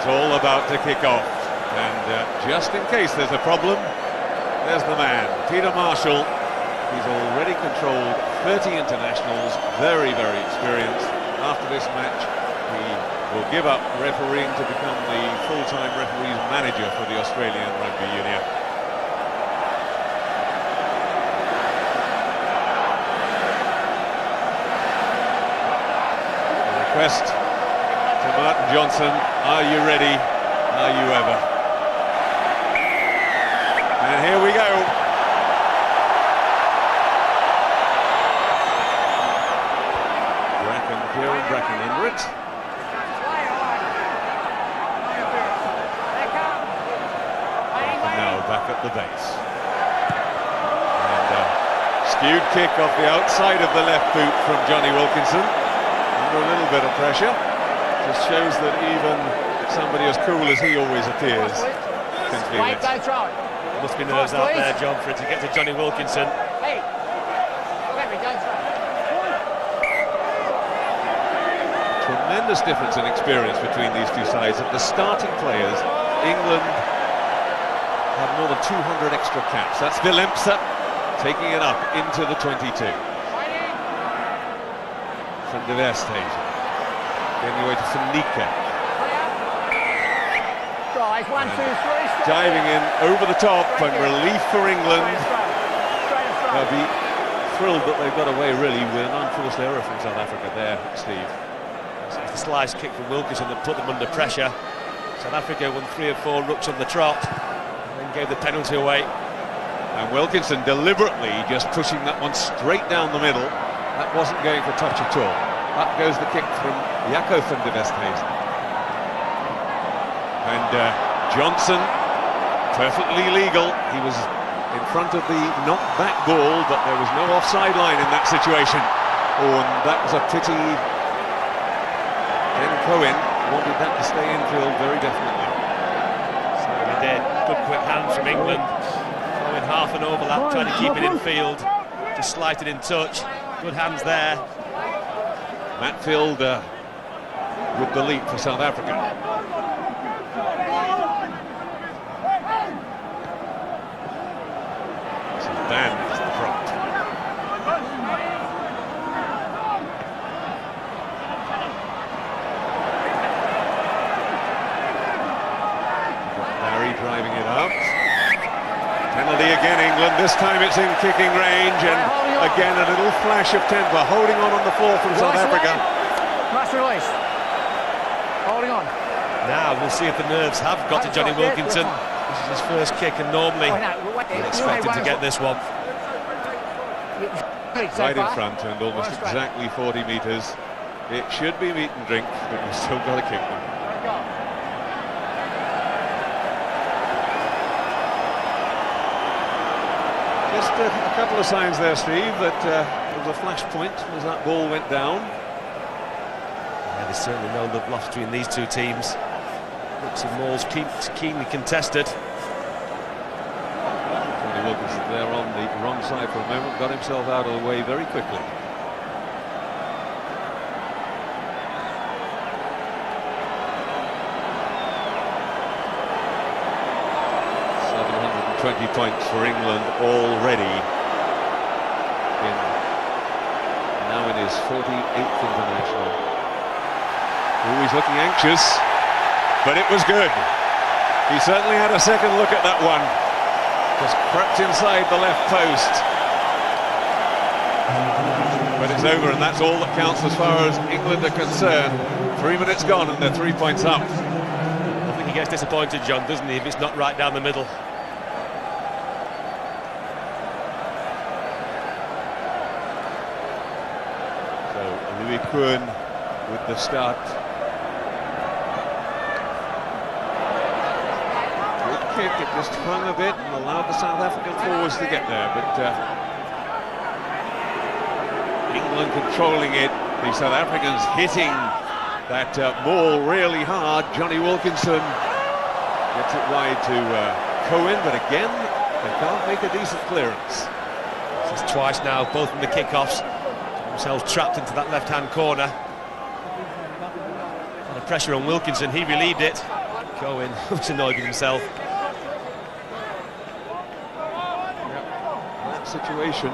It's all about to kick off, and just in case there's a problem, there's the man, Peter Marshall. He's already controlled 30 internationals, very, very experienced. After this match, he will give up refereeing to become the full-time referees manager for the Australian Rugby Union. A request to Martin Johnson, are you ready? Are you ever? And here we go. Bracken under it. And now back at the base. And skewed kick off the outside of the left boot from Johnny Wilkinson. Under a little bit of pressure. Just shows that even somebody as cool as he always appears can feel it. Must be nerves out there, John, for it to get to Johnny Wilkinson. Tremendous difference in experience between these two sides. Of the starting players, England have more than 200 extra caps. That's Villemse taking it up into the 22. From de Versteegen. Getting away to Finike. Diving in over the top and relief for England. They'll be thrilled that they've got away really with an unforced error from South Africa there, Steve. The slice kick from Wilkinson that put them under pressure. South Africa won 3 or 4 rucks on the trot and then gave the penalty away. And Wilkinson deliberately just pushing that one straight down the middle. That wasn't going for touch at all. Up goes the kick from Jaco van de Westhuizen. And Johnson, perfectly legal. He was in front of the knockback ball, but there was no offside line in that situation. Oh, and that was a pity. Then Cohen wanted that to stay infield very definitely. So he did. Good quick hands from England. Following half an overlap, trying to keep it in field. Just slighted in touch. Good hands there. Matfield with the lead for South Africa. This is Dan as the prop. Driving it out. Penalty again, England. This time it's in kicking range, and again a little flash of temper. Holding on the floor from South Africa. Nice release. Holding on. Now we'll see if the nerves have got to Johnny Wilkinson. This is his first kick, and normally we'd expect him to get this one. Right in front, and almost exactly 40 metres. It should be meat and drink, but we've still got to kick them. Just a couple of signs there, Steve, that there was a flash point as that ball went down. Yeah, there's certainly no love lost between these two teams. Looks and mauls keenly contested. Johnny Wilkinson there on the wrong side for a moment, got himself out of the way very quickly. Points for England already now in his 48th international. He's looking anxious, but it was good. He certainly had a second look at that one. Just crept inside the left post. But it's over, and that's all that counts as far as England are concerned. 3 minutes gone and they're 3 points up. I think he gets disappointed, John, doesn't he, if it's not right down the middle. Quinn with the start. Good kick, it just hung a bit and allowed the South African forwards to get there, but England controlling it, the South Africans hitting that ball really hard. Johnny Wilkinson gets it wide to Cohen, but again they can't make a decent clearance. This is twice now, both in the kickoffs. Themselves trapped into that left-hand corner. And the pressure on Wilkinson, he relieved it. Cohen was annoyed with himself. That situation,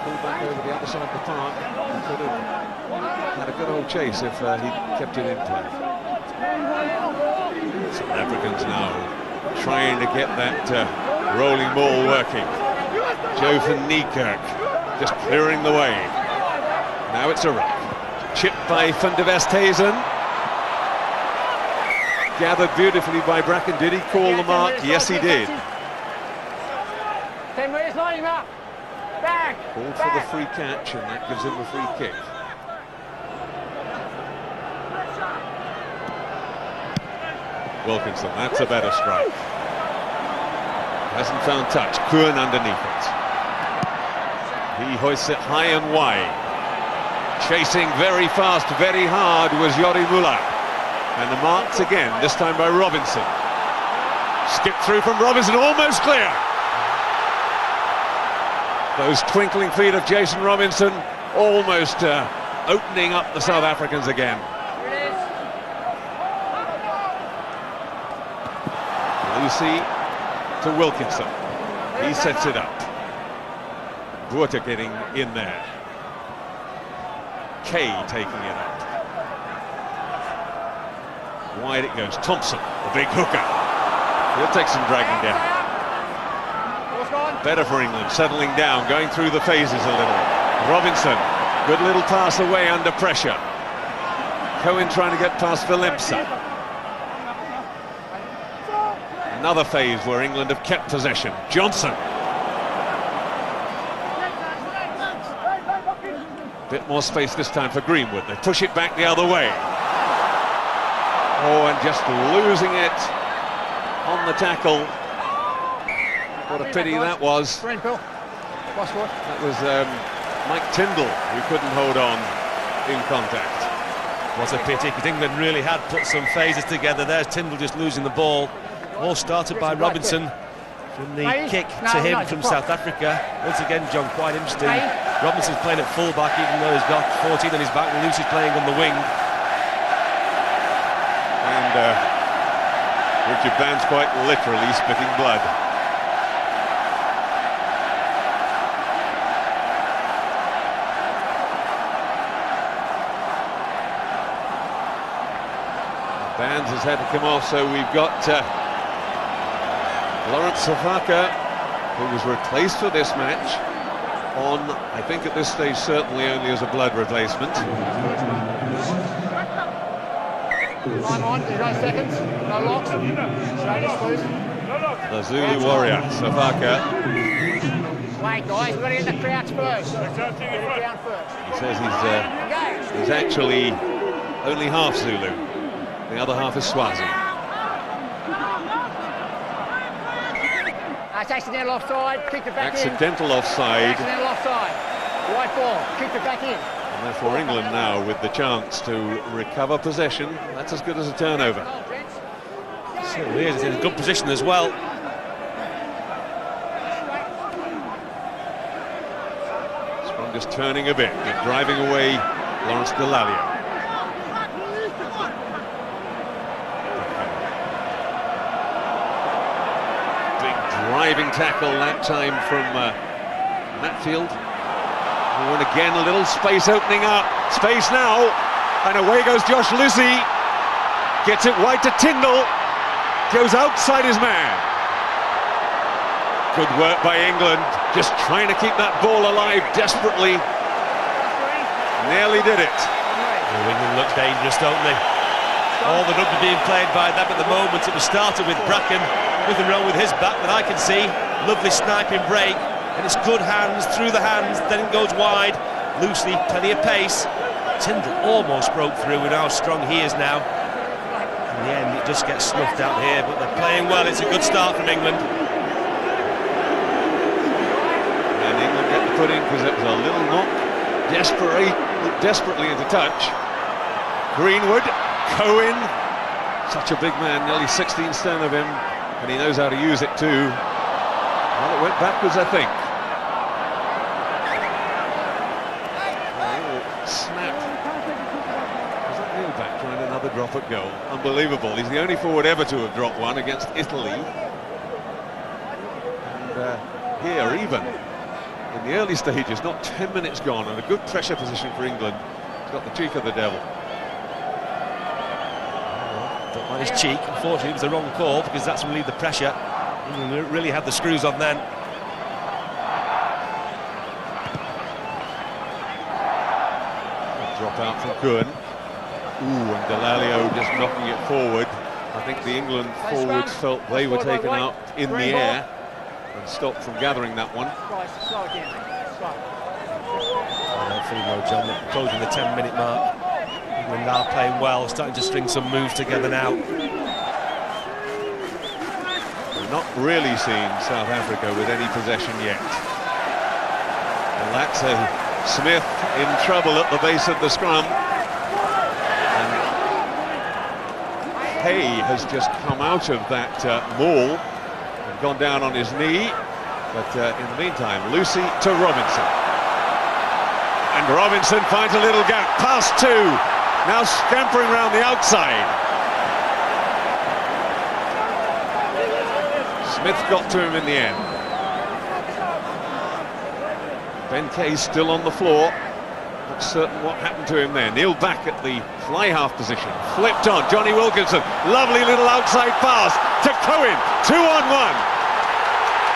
pulled back over the other side of the park, he could have had a good old chase if he kept it in play. South Africans now trying to get that rolling ball working. Joe van Niekerk just clearing the way. Now it's a ruck. Chipped by Van der Westhuizen. Gathered beautifully by Bracken. Did he call the mark? Yes, he did. 10 metres, line him up. Back. Called for the free catch, and that gives him a free kick. Wilkinson, that's a better strike. Hasn't found touch. Kuhn underneath it. He hoists it high and wide. Chasing very fast, very hard was Yori Muller. And the marks again, this time by Robinson. Skipped through from Robinson, almost clear. Those twinkling feet of Jason Robinson almost opening up the South Africans again. Lucy to Wilkinson. He sets it up. Buerta getting in there. Kay taking it up. Wide it goes. Thompson, the big hooker. He'll take some dragging down. Better for England, settling down, going through the phases a little. Robinson, good little pass away under pressure. Cohen trying to get past Willemse. Another phase where England have kept possession. Johnson. Bit more space this time for Greenwood. They push it back the other way. Oh, and just losing it on the tackle. What a pity that was. That was Mike Tyndall who couldn't hold on in contact. Was a pity, because England really had put some phases together. There's Tyndall just losing the ball. All started by Robinson from the kick to him from South Africa. Once again, John, quite interesting. Robinson's playing at full-back, even though he's got 14 on his back, and Lucy's playing on the wing. And Richard Band's quite literally spitting blood. Bands has had to come off, so we've got Lawrence Safaka, who was replaced for this match on, I think at this stage, certainly only as a blood replacement. Time on, there's no seconds, no locks. The Zulu warrior, Safaka. Wait, guys, we've got to get the crowds first. Get it down first. He says he's actually only half Zulu. The other half is Swazi. That's accidental offside, keep it back Accidental offside. Accidental offside. White ball, keep it back in. And therefore England now with the chance to recover possession. That's as good as a turnover. Certainly is, it's in a good position as well. Strong just turning a bit, driving away Lawrence Delalio. Driving tackle that time from Matfield. Oh, and again a little space opening up. Space now, and away goes Josh Lucy. Gets it wide to Tyndall. Goes outside his man. Good work by England, just trying to keep that ball alive desperately. Nearly did it. England look dangerous, don't they? All the rugby being played by them at the moment. It was started with Bracken. Nothing wrong with his back that I can see. Lovely sniping break, and it's good hands through the hands, then it goes wide. Loosely, plenty of pace. Tyndall almost broke through with how strong he is now. In the end, it just gets snuffed out here, but they're playing well. It's a good start from England. And England get the put in because it was a little knock, desperately into touch. Greenwood, Cohen, such a big man, nearly 16 stone of him. And he knows how to use it too. Well, it went backwards, I think. Snap. Was that Neil back trying another drop drop at goal. Unbelievable. He's the only forward ever to have dropped one against Italy. And here, even in the early stages, not 10 minutes gone, and a good pressure position for England. He's got the cheek of the devil. Don't mind his cheek. Unfortunately, it was the wrong call because that's relieved the pressure. England really had the screws on then. Drop out from Kuhn. Ooh, and Delalio just knocking it forward. I think the England forwards felt they were taken out in the air and stopped from gathering that one. I don't feel no, John. They're closing the 10-minute mark. England are playing well, starting to string some moves together now. We're not really seeing South Africa with any possession yet. And that's Smith in trouble at the base of the scrum. And Hay has just come out of that maul and gone down on his knee. But in the meantime, Lucy to Robinson. And Robinson finds a little gap. Past two. Now scampering around the outside. Smith got to him in the end. Ben Kay's still on the floor. Not certain what happened to him there. Neil back at the fly half position. Flipped on. Johnny Wilkinson. Lovely little outside pass to Cohen. 2-on-1.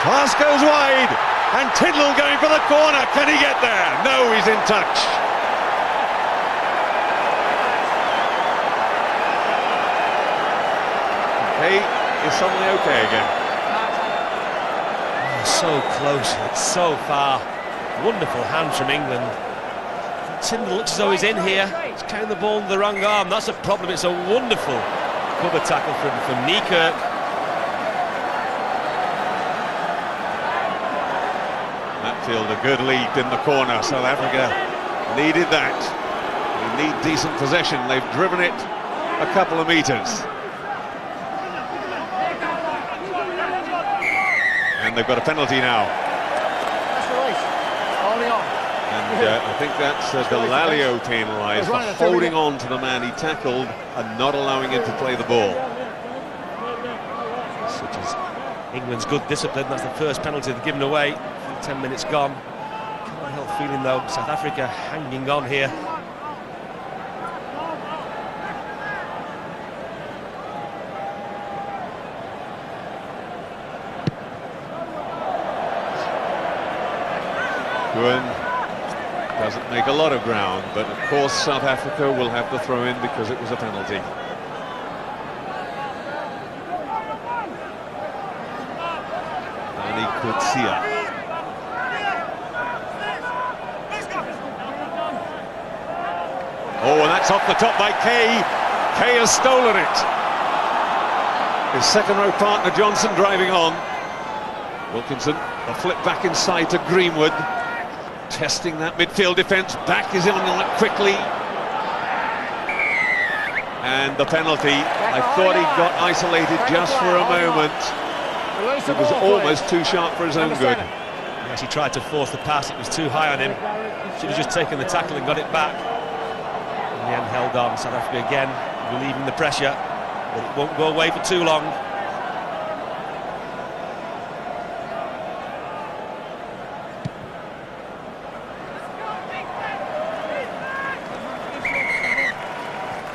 Pass goes wide. And Tindall going for the corner. Can he get there? No, he's in touch. Hay is suddenly okay again. Oh, so close. It's so far. Wonderful hand from England. Tindall looks as though he's in here. He's carrying the ball with the wrong arm. That's a problem. It's a wonderful cover tackle from Niekirk. Matfield, a good lead in the corner. South Africa needed that. They need decent possession. They've driven it a couple of metres. And they've got a penalty now. And I think that's Delalio penalised for holding on to the man he tackled and not allowing him to play the ball. Such as England's good discipline. That's the first penalty they've given away. 10 minutes gone. Can't help feeling though South Africa hanging on here. Kuhn doesn't make a lot of ground, but of course South Africa will have the throw in because it was a penalty. Danny Kutsia. Oh, and that's off the top by Kay. Kay has stolen it. His second row partner Johnson driving on. Wilkinson, a flip back inside to Greenwood. Testing that midfield defence. Back is in on it quickly. And the penalty. I thought he got isolated just for a moment. It was almost too sharp for his own good. Yes, he tried to force the pass. It was too high on him. Should have just taken the tackle and got it back. In the end, held on. South Africa again, relieving the pressure. But it won't go away for too long.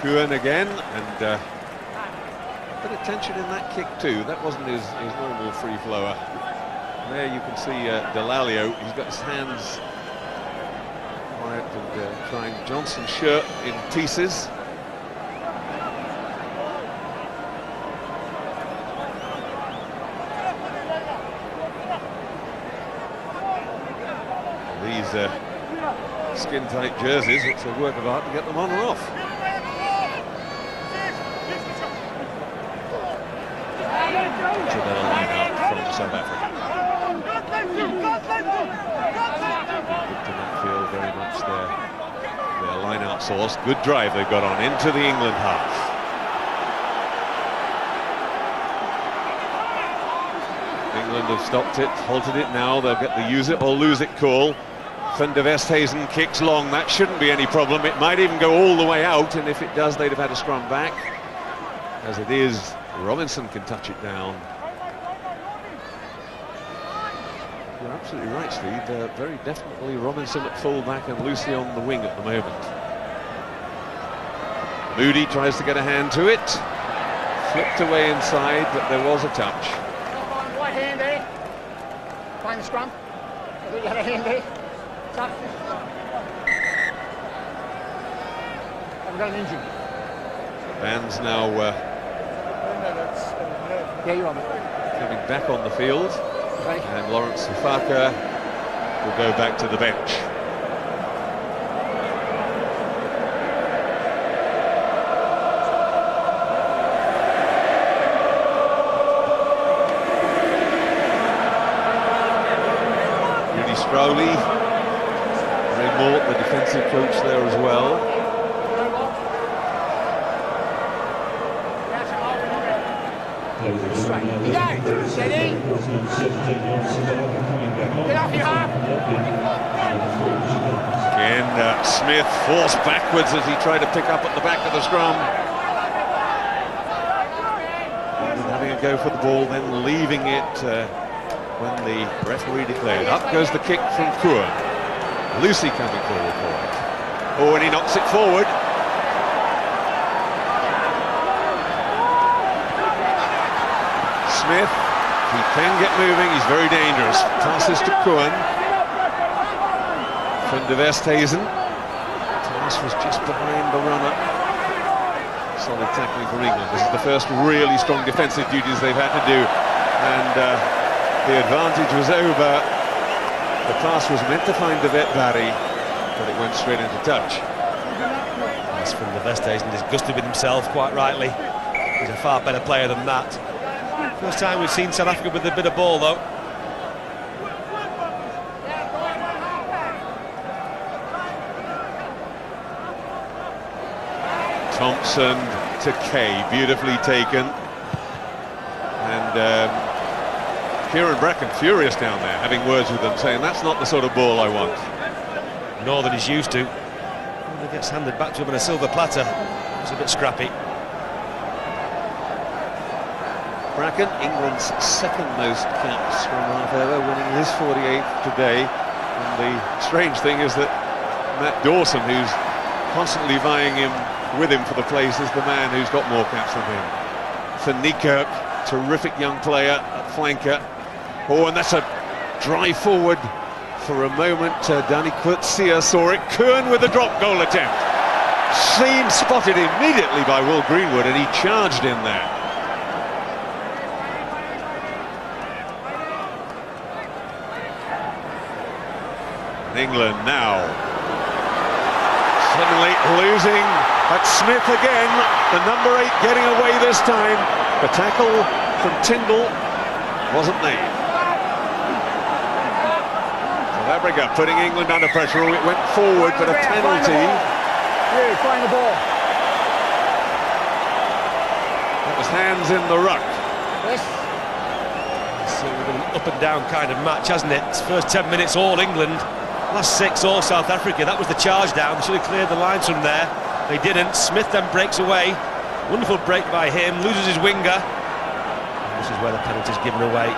Kuhn again, and a bit of tension in that kick too. That wasn't his normal free flower. And there you can see Delalio. He's got his hands quiet and trying Johnson's shirt in pieces. These skin-tight jerseys, it's a work of art to get them on and off. From South Africa. Feel very much their line-out source. Good drive they've got on into the England half. England have stopped it, halted it now. They'll get the use it or lose it call. Van der Westhuizen kicks long, that shouldn't be any problem. It might even go all the way out, and if it does, they'd have had a scrum back. As it is, Robinson can touch it down. You're absolutely right, Steve. Very definitely Robinson at full-back and Lucy on the wing at the moment. Moody tries to get a hand to it. Flipped away inside, but there was a touch. White hand there. Find the scrum. I think you had a hand there. Stop. I've got an injury. Van's now Yeah, you're on it. coming back on the field. Okay. And Lawrence Safaka will go back to the bench. Rudy Sprowley, Ray Mort, the defensive coach there as well. Straight. You go. Steady. Get off your half. Again, Smith forced backwards as he tried to pick up at the back of the scrum. Having a go for the ball, then leaving it when the referee declared. Up goes the kick from Kuhn. Lucy coming forward for it. Oh, and he knocks it forward. Smith, he can get moving, he's very dangerous. Passes to Kuhn. Van der Westhuizen. Thomas was just behind the runner. Solid tackling from England. This is the first really strong defensive duties they've had to do. And the advantage was over. The pass was meant to find the vet Barry, but it went straight into touch. That's Van der Westhuizen, disgusted with himself, quite rightly. He's a far better player than that. First time we've seen South Africa with a bit of ball, though. Thompson to Kay, beautifully taken. And Kieran Bracken furious down there, having words with them, saying that's not the sort of ball I want. More than he's used to. When it gets handed back to him on a silver platter, it's a bit scrappy. Bracken, England's second most caps from half ever, winning his 48th today. And the strange thing is that Matt Dawson, who's constantly vying with him for the place, is the man who's got more caps than him. Van Niekerk, terrific young player at flanker. Oh, and that's a drive forward for a moment. Danny Coetzee saw it. Kuhn with a drop goal attempt. Seen spotted immediately by Will Greenwood, and he charged in there. England now suddenly losing at Smith again, the number 8 getting away this time. The tackle from Tyndall wasn't made. South Africa putting England under pressure. It went forward, but a penalty. Yeah, find the ball. That was hands in the ruck. Yes. It's an up and down kind of match, hasn't it? It's first 10 minutes all England. Last 6 all South Africa. That was the charge down. They should have cleared the lines from there. They didn't. Smith then breaks away. Wonderful break by him. Loses his winger. And this is where the penalty's given away.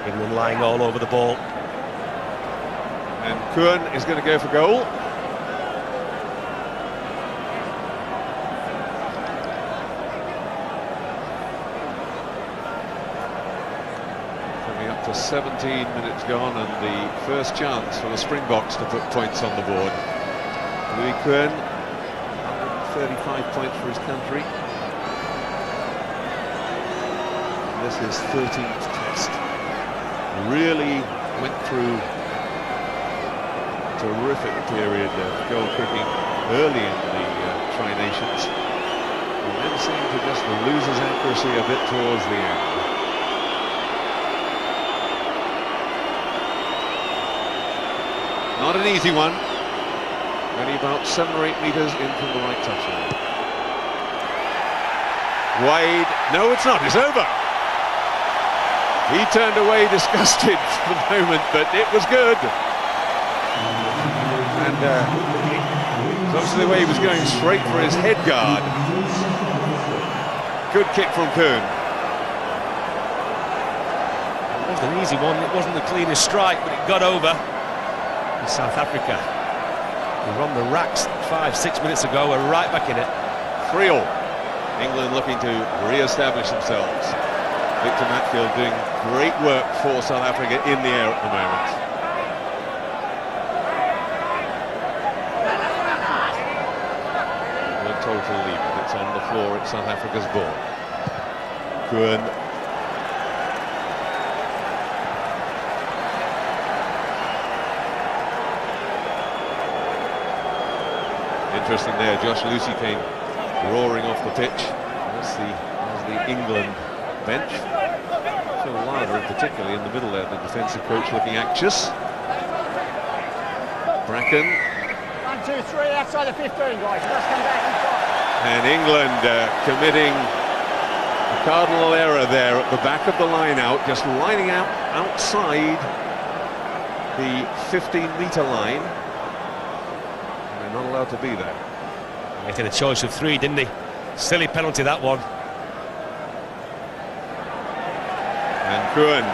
England lying all over the ball. And Kuhn is going to go for goal. Up to 17 minutes gone, and the first chance for the Springboks to put points on the board. Louis Kuhn, 135 points for his country. And this is 13th test. Really went through a terrific period of goal kicking early in the Tri-Nations, and then seemed to just lose his accuracy a bit towards the end. Not an easy one. Only about 7 or 8 metres in from the right touchline. Wade, no it's not, it's over. He turned away disgusted for the moment, but it was good. And obviously the way he was going straight for his head guard. Good kick from Kuhn. It wasn't an easy one, it wasn't the cleanest strike, but it got over. And South Africa, who were on the racks 5-6 minutes ago, are right back in it. 3-all. England looking to re-establish themselves. Victor Matfield doing great work for South Africa in the air at the moment. England total lead, but it's on the floor, it's South Africa's ball. Kuhn. Interesting there, Josh Lucy came roaring off the pitch. That's the England bench. Phil Wilder, in particular, in the middle there, the defensive coach looking anxious. Bracken. 1, 2, 3 outside the 15, guys. Let's come back inside. And England committing a cardinal error there at the back of the line out, just lining out outside the 15-metre line. And they're not allowed to be there. Making a choice of 3, didn't he? Silly penalty, that one. And Kuhn,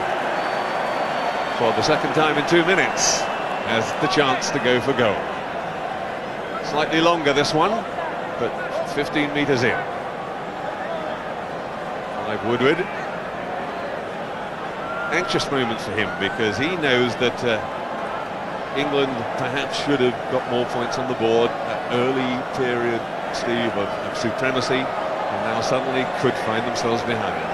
for the second time in 2 minutes, has the chance to go for goal. Slightly longer this one, but 15 metres in. Clive Woodward. Anxious moment for him because he knows that England perhaps should have got more points on the board. That early period, Steve, of supremacy, and now suddenly could find themselves behind.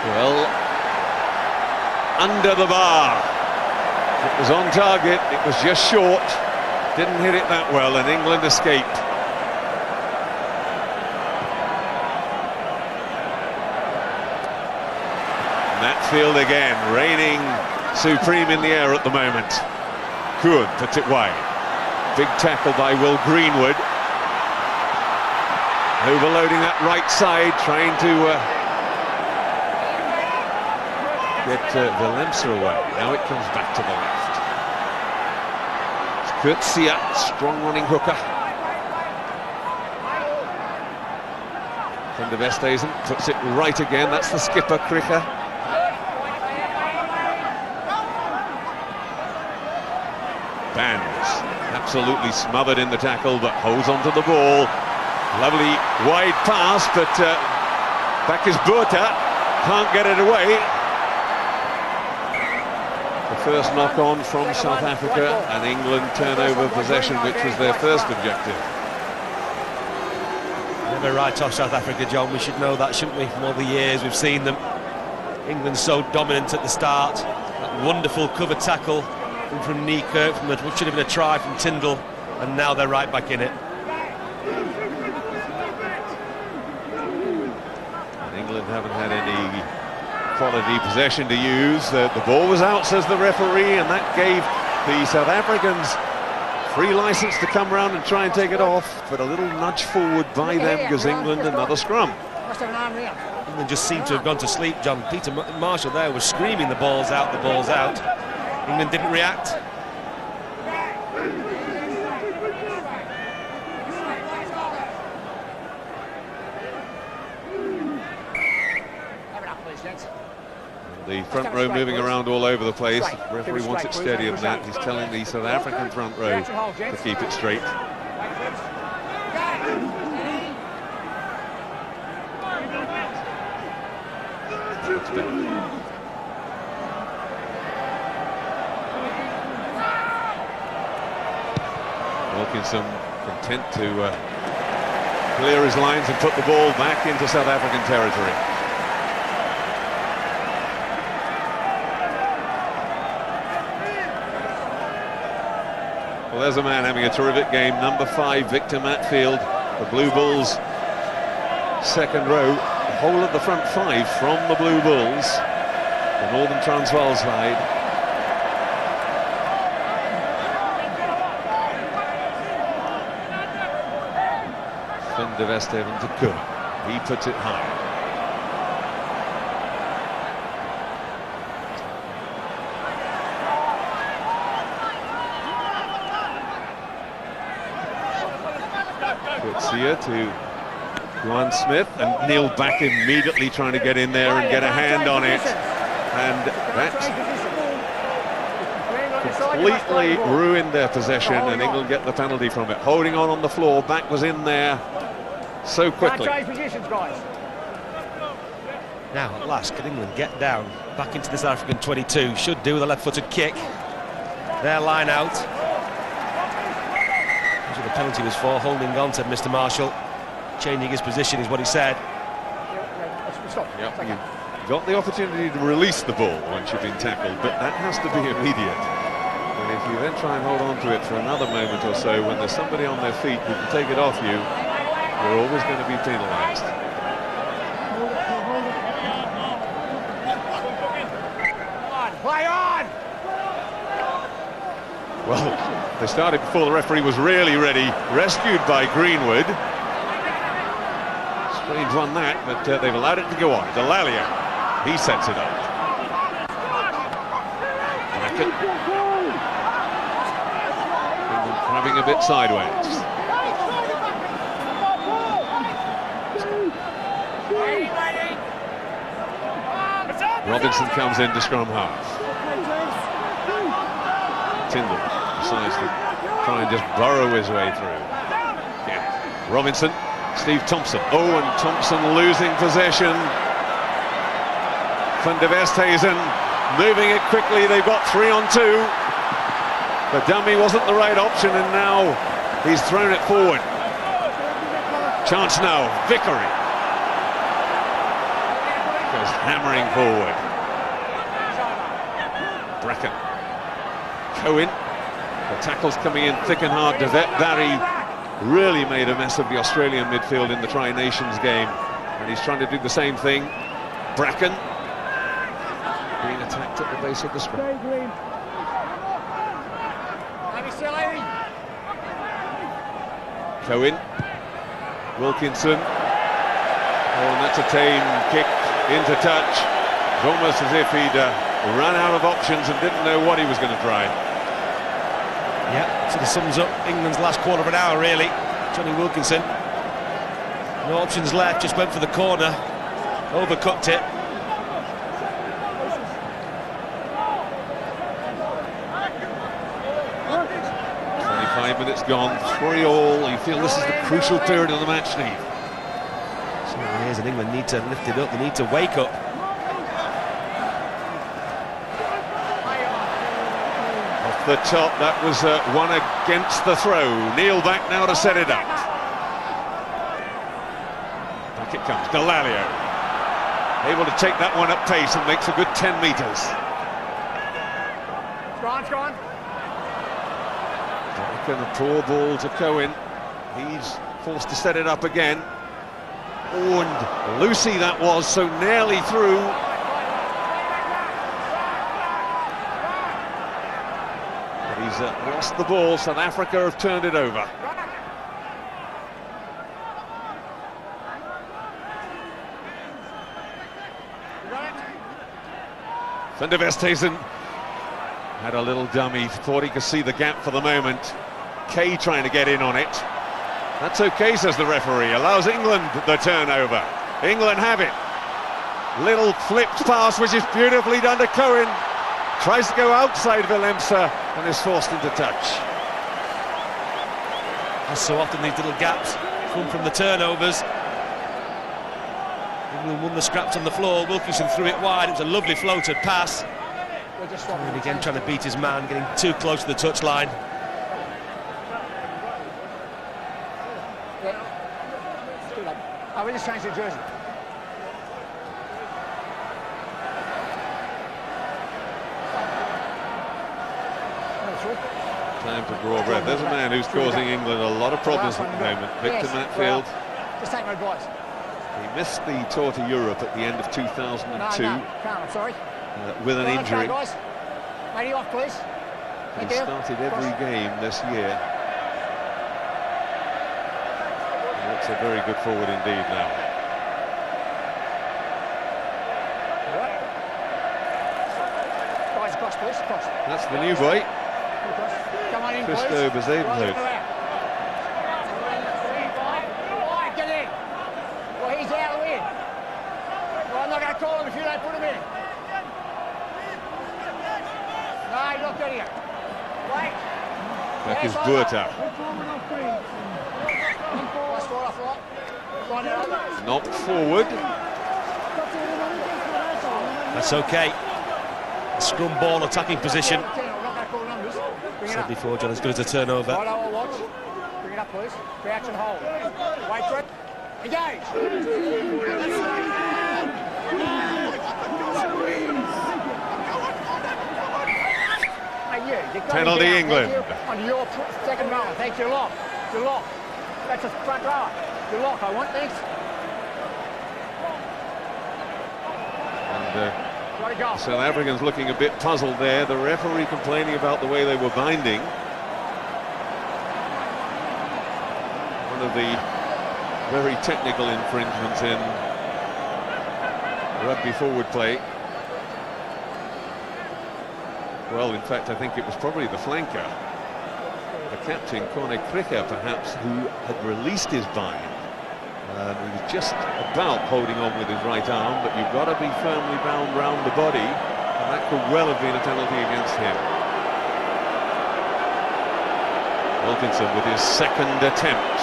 Well, under the bar. It was on target, it was just short. Didn't hit it that well, and England escaped. Matfield again, reigning supreme in the air at the moment. Kuhn puts it wide. Big tackle by Will Greenwood. Overloading that right side, trying to get Valemsa away. Now it comes back to the left. Kurtzia, strong running hooker. Van der Westhuizen puts it right again. That's the skipper, Kricher. Bands, absolutely smothered in the tackle, but holds onto the ball. Lovely wide pass, but back is Burta. Can't get it away. First knock-on from South Africa, and England turn over possession, which was their first objective. Never write off South Africa, John. We should know that, shouldn't we? From all the years we've seen them. England so dominant at the start. That wonderful cover tackle from Niekirk, from what should have been a try from Tyndall, and now they're right back in it. And England haven't had any quality possession to use. The ball was out, says the referee, and that gave the South Africans free license to come round and try and take it off, but a little nudge forward by them gives England another scrum. England just seemed to have gone to sleep, John. Peter Marshall there was screaming the ball's out, the ball's out. England didn't react. The front row moving around all over the place. The referee wants it steady in that. He's telling the South African front row to keep it straight. Wilkinson content to clear his lines and put the ball back into South African territory. Well, there's a man having a terrific game, number 5, Victor Matfield. The Blue Bulls' second row, the whole of the front 5 from the Blue Bulls. the Northern Transvaal side. Van de Westhaven to Cook. He puts it high. Here to Juan Smith, and Neil back immediately trying to get in there and get a hand on it, and that completely ruined their possession, and England get the penalty from it. Holding on the floor, back was in there so quickly. Now at last can England get down back into the South African 22. Should do with a left-footed kick. Their line out. That's what the penalty was for, holding on, said Mr. Marshall. Changing his position is what he said. Yep, you got the opportunity to release the ball once you've been tackled, but that has to be immediate. And if you then try and hold on to it for another moment or so, when there's somebody on their feet who can take it off you, you're always going to be penalised. Play on! Well, they started before the referee was really ready. Rescued by Greenwood. Strange one that, but they've allowed it to go on. Delalia, he sets it up. Brackett. Crabbing a bit sideways. Robinson comes in to scrum half. Tyndall decides to try and just burrow his way through. Yeah. Robinson, Steve Thompson. Oh, and Thompson losing possession. Van de Westhuizen moving it quickly. They've got 3 on 2. The dummy wasn't the right option, and now he's thrown it forward. Chance now, Vickery. Goes hammering forward. Bracken. Cohen. The tackle's coming in thick and hard. Barry really made a mess of the Australian midfield in the Tri-Nations game, and he's trying to do the same thing. Bracken being attacked at the base of the scrum. Cohen. Wilkinson. Oh, and that's a tame kick into touch. It's almost as if he'd run out of options and didn't know what he was going to try. Yeah, sort of sums up England's last quarter of an hour, really. Johnny Wilkinson. No options left, just went for the corner. Overcooked it. Minutes gone, 3-all. You feel this is the crucial period of the match, Steve. So here's, and England need to lift it up, they need to wake up. Off the top, that was one against the throw. Neil back now to set it up. Back it comes, Delalia. Able to take that one at pace and makes a good 10 metres. It's gone. And a poor ball to Cohen. He's forced to set it up again. Oh, and Lucy that was, so nearly through. But he's lost the ball. South Africa have turned it over. Van de Westhuizen had a little dummy, thought he could see the gap for the moment. Kay trying to get in on it. That's okay, says the referee. Allows England the turnover. England have it. Little flipped pass, which is beautifully done to Cohen. Tries to go outside Willemse and is forced into touch. As so often, these little gaps come from the turnovers. England won the scraps on the floor. Wilkinson threw it wide. It was a lovely floated pass. And again trying to beat his man, getting too close to the touchline. Oh, we just changed the jersey. Time to draw breath. There's a man who's causing England a lot of problems at the moment. Victor Matfield. Just take my advice. He missed the tour to Europe at the end of 2002. No, I'm sorry. with an injury. Okay, guys. Matey off, please. He started every game this year. He looks a very good forward indeed now. Guys, across, please. Across. That's the new boy, Come on in, please. Christo Bezadenhout. Right, get in. Well, he's out of the way. Well, I'm not going to call him if you don't put him in. No, he's not getting it. Wait. Back is Buerta. Not forward. That's okay. Scrum ball, attacking position. Said before, John, as good as a turnover. Right, I'll watch. Bring it up, please. Crouch and hold. Wait for it. Engage. Penalty, England. On your second rower. Thanks, your lock. Your lock. That's a front rower. Your lock, I want, thanks. And the South Africans looking a bit puzzled there. The referee complaining about the way they were binding. One of the very technical infringements in rugby forward play. Well, in fact, I think it was probably the flanker, the captain, Corne Krika, perhaps, who had released his bind. He was just about holding on with his right arm, but you've got to be firmly bound round the body, and that could well have been a penalty against him. Wilkinson with his second attempt.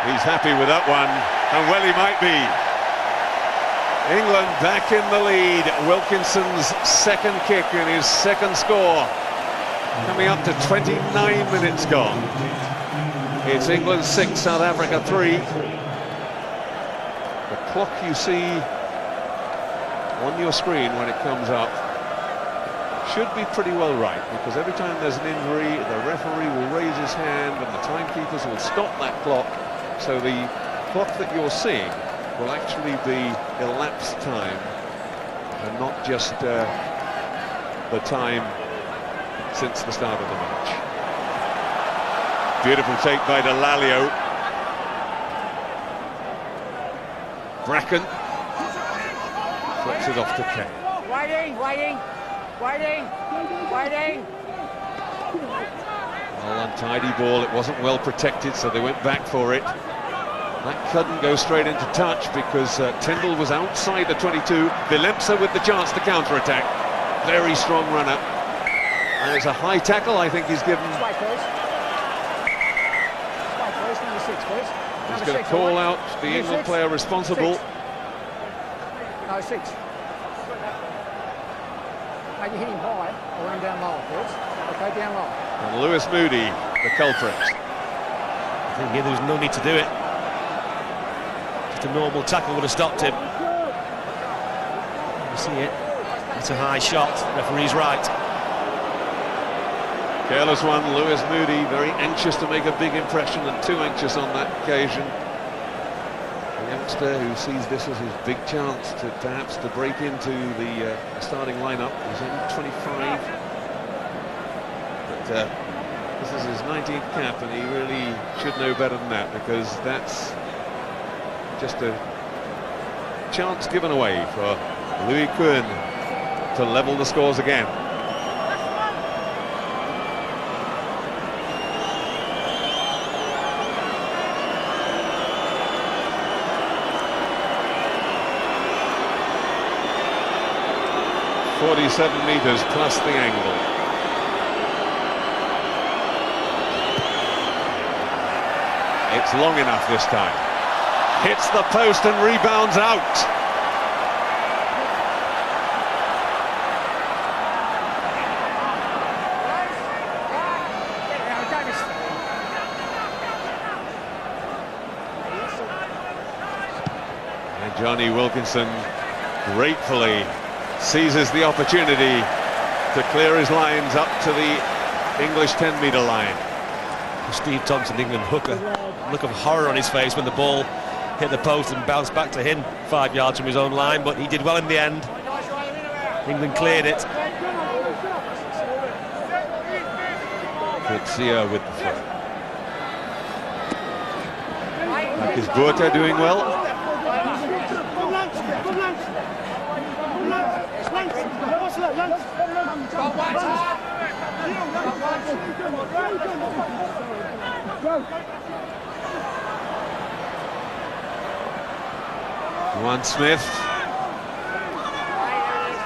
He's happy with that one, and well he might be. England back in the lead. Wilkinson's second kick and his second score, coming up to 29 minutes gone. It's England 6, South Africa 3. The clock you see on your screen when it comes up should be pretty well right, because every time there's an injury, the referee will raise his hand and the timekeepers will stop that clock. So the clock that you're seeing will actually be elapsed time and not just the time since the start of the match. Beautiful take by Delalio. Bracken flips it off to Kane. Waiting. Well, untidy ball, it wasn't well protected, so they went back for it. That couldn't go straight into touch because Tyndall was outside the 22. Willemse with the chance to counter-attack. Very strong runner. And it's a high tackle, I think he's given. Spike, please. Spike, please. Number 6, please. He's going to call out the England player responsible. 6. No, 6. Mate, you hit him high. I want him down lower, please. Okay, down low. And Lewis Moody, the culprit. I think here there was no need to do it. Just a normal tackle would have stopped him. You see it. It's a high shot. Referee's right. Careless one, Lewis Moody, very anxious to make a big impression and too anxious on that occasion. A youngster who sees this as his big chance to perhaps to break into the starting lineup. He's only 25, but this is his 19th cap, and he really should know better than that, because that's just a chance given away for Louis Kuhn to level the scores again. .47 metres plus the angle. It's long enough this time. Hits the post and rebounds out. And Johnny Wilkinson gratefully seizes the opportunity to clear his lines up to the English 10-metre line. Steve Thompson, England hooker, look of horror on his face when the ball hit the post and bounced back to him 5 yards from his own line, but he did well in the end. England cleared it. Garcia with the throw. Is Burta doing well? Juan Smith.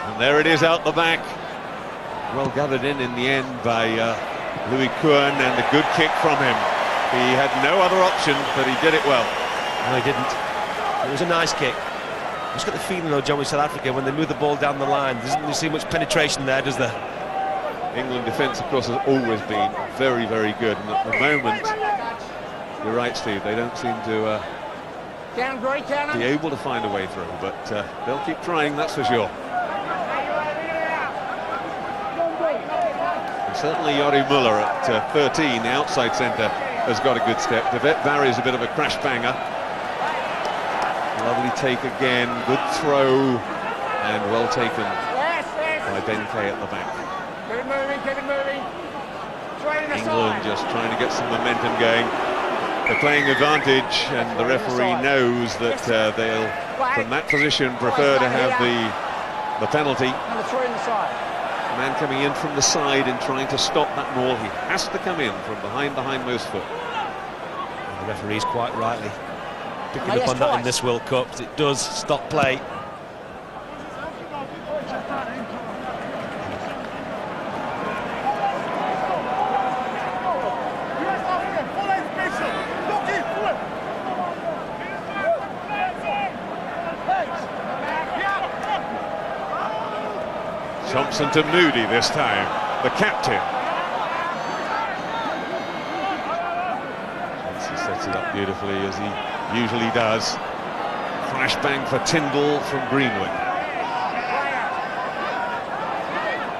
And there it is out the back. Well gathered in the end by Louis Kuhn, and a good kick from him. He had no other option, but he did it well. No, he didn't. It was a nice kick. I just got the feeling, though, John, with South Africa, when they move the ball down the line, there doesn't really see much penetration there, does there? England defence, of course, has always been very, very good. And at the moment, you're right, Steve, they don't seem to be able to find a way through. But they'll keep trying, that's for sure. And certainly Yori Muller at 13, the outside centre, has got a good step. De Vet Barry's a bit of a crash banger. Lovely take again, good throw, and well taken by Ben Kay at the back. Keep it moving, keep it moving. England just trying to get some momentum going. They're playing advantage, and the referee knows that they'll, from that position, prefer to have the penalty. Number 3 in the side. Man coming in from the side and trying to stop that maul. He has to come in from behind the hindmost foot. And the referee's quite rightly picking up on that in this World Cup. It does stop play. Thompson to Moody this time, the captain. He sets it up beautifully, as he usually does. Crash bang for Tyndall from Greenwood.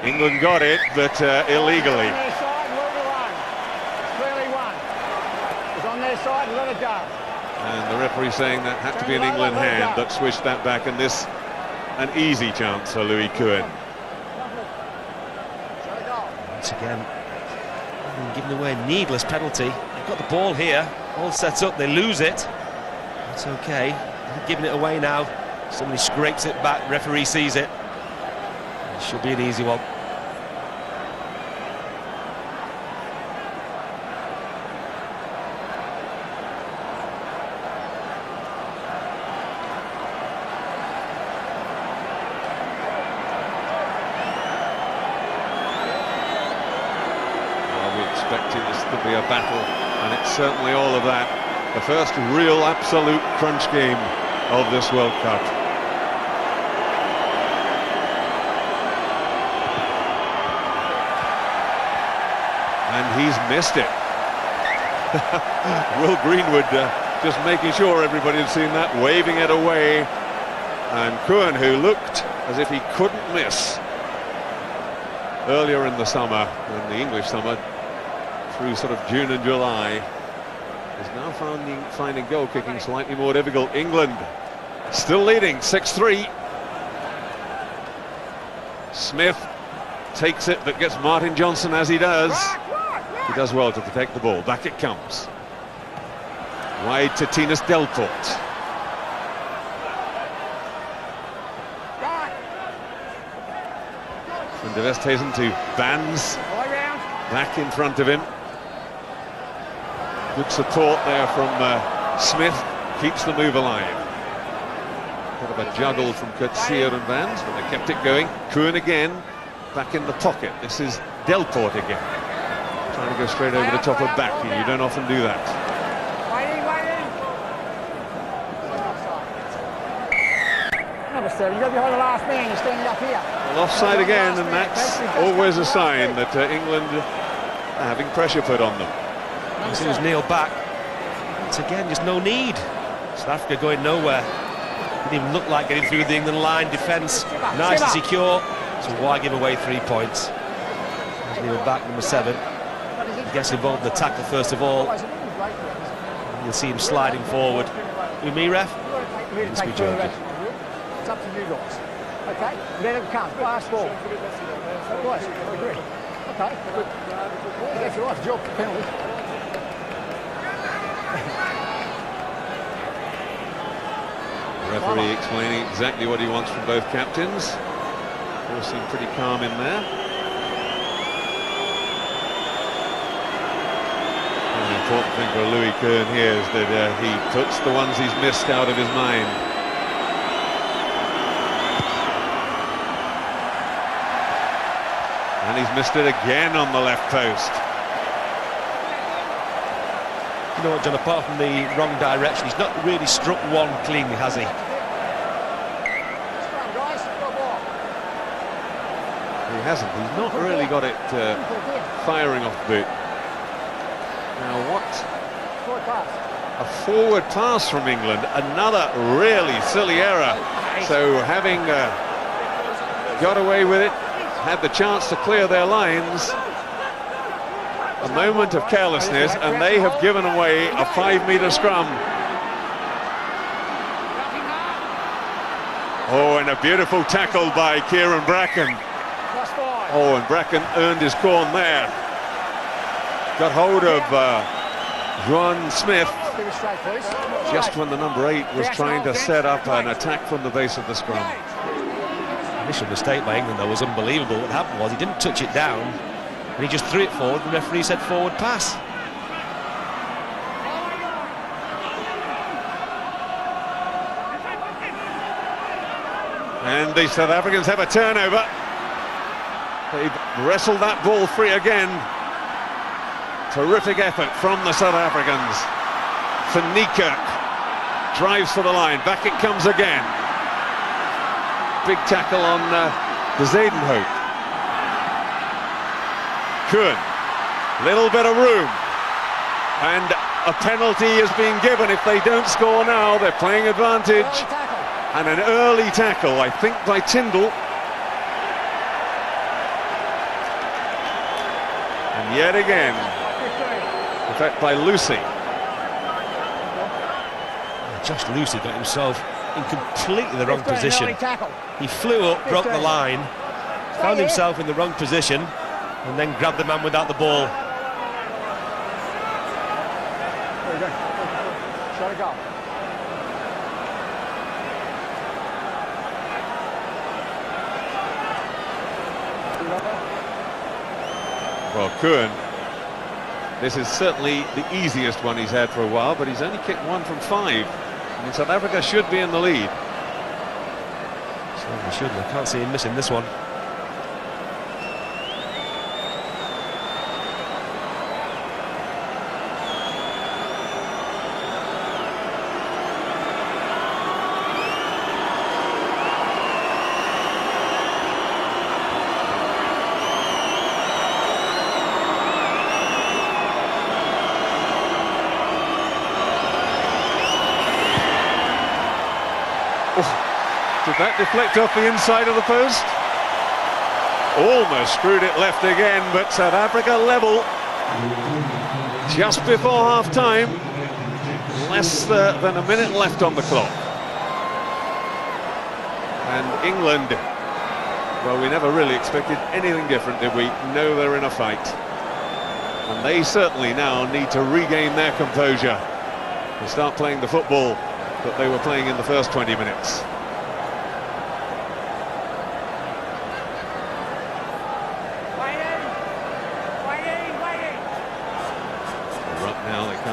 England got it, but illegally. On their side, clearly won. It's on their side, let it go. And the referee saying that had to be an England hand that switched that back, and this an easy chance for Louis Kuhn. Once again, giving away a needless penalty. They've got the ball here, all set up, they lose it. That's okay. They're giving it away now. Somebody scrapes it back, referee sees it. It should be an easy one. Expecting this to be a battle, and it's certainly all of that. The first real absolute crunch game of this World Cup. And he's missed it. Will Greenwood just making sure everybody had seen that, waving it away. And Kuhn, who looked as if he couldn't miss earlier in the summer, in the English summer, through sort of June and July, is now finding goal kicking slightly more difficult. England still leading 6-3. Smith takes it, but gets Martin Johnson as he does. He does well to protect the ball. Back it comes. Wide to Tinas Delport. From De Westhuizen to Vans. Back in front of him. Good support there from Smith, keeps the move alive. Bit of a juggle from Coetzee and Vans, but they kept it going. Kuhn again, back in the pocket. This is Delport again. Trying to go straight over the top of back, and you don't often do that. Number 7, you've got to be behind the last man, you're standing up here. Well, offside again, and that's always a sign that England are having pressure put on them. As soon as Neil back, once again, just no need. South Africa going nowhere. Didn't even look like getting through the England line. Defence nice and secure, so why give away 3 points? There's Neil back, number 7. He gets involved in the tackle first of all. You'll see him sliding forward. with me, ref. You want to take further action, it's up to you guys. Okay, let it come. Fast ball. Guys, I agree. Okay, good. That's your life job. Penalty. Referee explaining exactly what he wants from both captains. All seem pretty calm in there. And the important thing for Louis Kern here is that he puts the ones he's missed out of his mind. And he's missed it again on the left post. You know what, John, apart from the wrong direction, he's not really struck one cleanly, has he? He hasn't. He's not really got it firing off the boot. Now what? A forward pass from England. Another really silly error. So having got away with it, had the chance to clear their lines, a moment of carelessness, and they have given away a 5-metre scrum. Oh, and a beautiful tackle by Kieran Bracken. Oh, and Bracken earned his corn there. Got hold of Juan Smith just when the number 8 was trying to set up an attack from the base of the scrum. Initial mistake by England, though, was unbelievable. What happened was he didn't touch it down, and he just threw it forward. The referee said forward pass. And the South Africans have a turnover. They've wrestled that ball free again. Terrific effort from the South Africans. Van Niekerk drives for the line. Back it comes again. Big tackle on the Zadenhout. Kuhn, little bit of room. And a penalty is being given if they don't score now. They're playing advantage. And an early tackle, I think, by Tyndall. And yet again, in fact, by Lucy. Josh Lucy got himself in completely the wrong position. He flew up, broke the line, found himself in the wrong position, and then grabbed the man without the ball. There you go. Shot a goal. Well, Kuhn, this is certainly the easiest one he's had for a while, but he's only kicked 1 from 5. I mean, South Africa should be in the lead. Certainly should. I can't see him missing this one. Did that deflect off the inside of the post? Almost screwed it left again, but South Africa level just before half-time. Less than a minute left on the clock. And England, well, we never really expected anything different, did we? No, they're in a fight. And they certainly now need to regain their composure and start playing the football that they were playing in the first 20 minutes.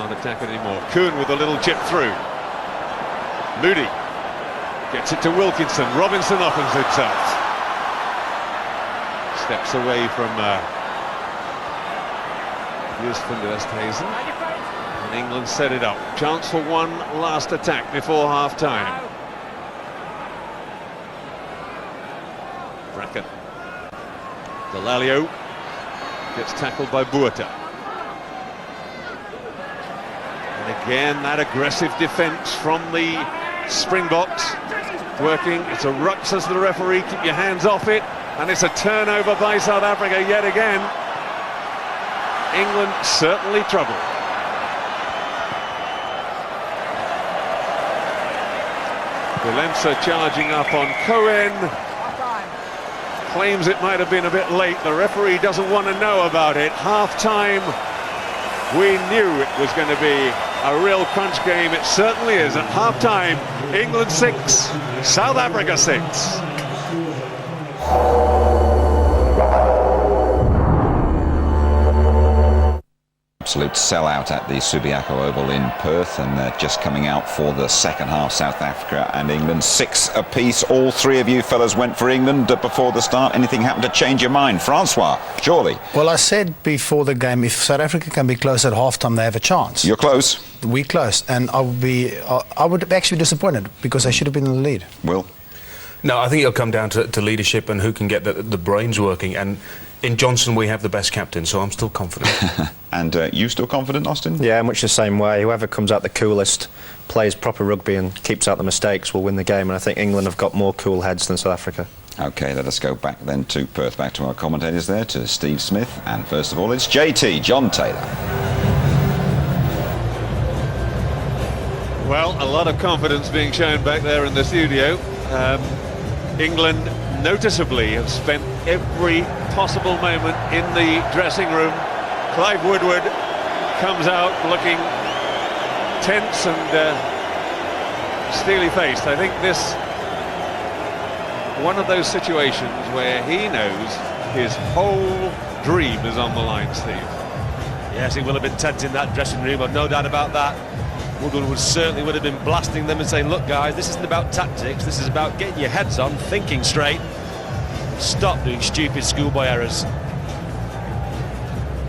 Attack it anymore. Kuhn with a little chip through. Moody gets it to Wilkinson. Robinson offers himself. Steps away from Joost van der Westhuizen. And England set it up. Chance for one last attack before half-time. Bracken. Delalio gets tackled by Buata. Again, that aggressive defence from the Springboks working. It's a ruck, says the referee. Keep your hands off it. And it's a turnover by South Africa yet again. England certainly troubled. Valenza charging up on Cohen. Claims it might have been a bit late. The referee doesn't want to know about it. Half-time, we knew it was going to be a real crunch game. It certainly is. At half-time, England 6, South Africa 6. Absolute sellout at the Subiaco Oval in Perth, and they're just coming out for the second half. South Africa and England 6 apiece. All three of you fellas went for England before the start. Anything happened to change your mind? Francois, surely. Well, I said before the game, if South Africa can be close at half-time, they have a chance. You're close. We're close, and I would actually be disappointed because they should have been in the lead. Will? No, I think it'll come down to leadership and who can get the brains working. And in Johnson, we have the best captain, so I'm still confident. And you still confident, Austin? Yeah, much the same way. Whoever comes out the coolest, plays proper rugby and keeps out the mistakes will win the game. And I think England have got more cool heads than South Africa. OK, let us go back then to Perth, back to our commentators there, to Steve Smith. And first of all, it's JT, John Taylor. Well, a lot of confidence being shown back there in the studio. England noticeably have spent every possible moment in the dressing room. Clive Woodward comes out looking tense and steely-faced. I think this one of those situations where he knows his whole dream is on the line, Steve. Yes, he will have been tense in that dressing room, I've no doubt about that. Woodward certainly would have been blasting them and saying, look guys, this isn't about tactics, this is about getting your heads on, thinking straight. Stop doing stupid schoolboy errors.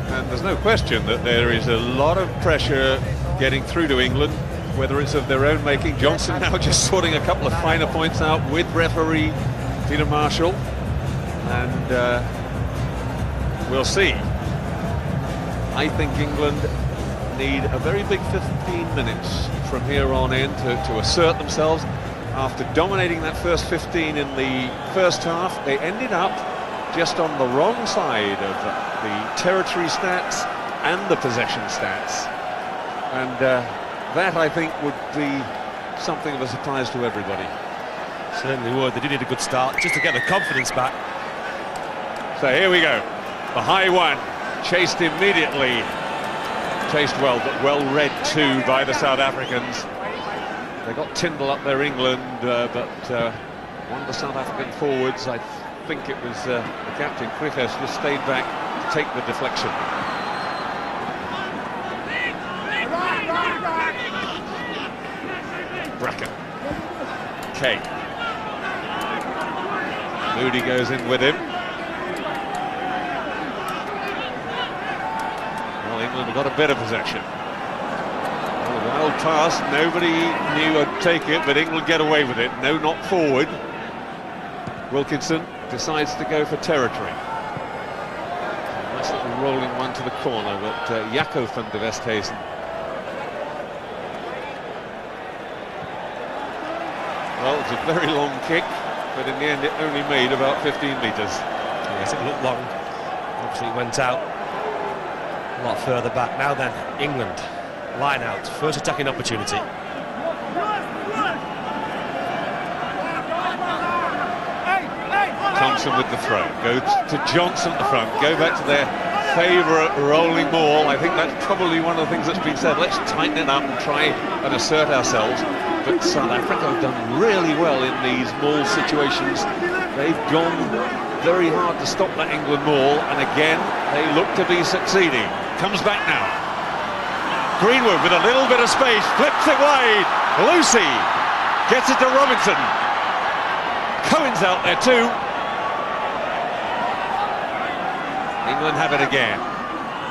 And there's no question that there is a lot of pressure getting through to England, whether it's of their own making. Johnson now just sorting a couple of finer points out with referee Peter Marshall. And we'll see. I think England need a very big 15 minutes from here on in to assert themselves. After dominating that first 15 in the first half, they ended up just on the wrong side of the territory stats and the possession stats. And that, I think, would be something of a surprise to everybody. Certainly would. They did need a good start just to get the confidence back. So here we go. The high one, chased immediately. Chased well, but well read too by the South Africans. They got Tyndall up there, England, but one of the South African forwards, I think it was the captain, Griffiths, just stayed back to take the deflection. Bracken. Kay. Moody goes in with him. Well, England have got a bit of possession. Wild pass, nobody knew I'd take it, but England get away with it. No, not forward. Wilkinson decides to go for territory. Nice little rolling one to the corner, but Jaco van de Westhuizen. Well, it's a very long kick, but in the end it only made about 15 metres. Yes, it looked long. Obviously it went out a lot further back. Now then, England. Line out, first attacking opportunity. Thompson with the throw, go to Johnson at the front, go back to their favourite rolling ball. I think that's probably one of the things that's been said. Let's tighten it up and try and assert ourselves. But South Africa have done really well in these maul situations. They've gone very hard to stop that England maul, and again they look to be succeeding. Comes back now. Greenwood with a little bit of space, flips it wide. Lucy gets it to Robinson. Cohen's out there too. England have it again.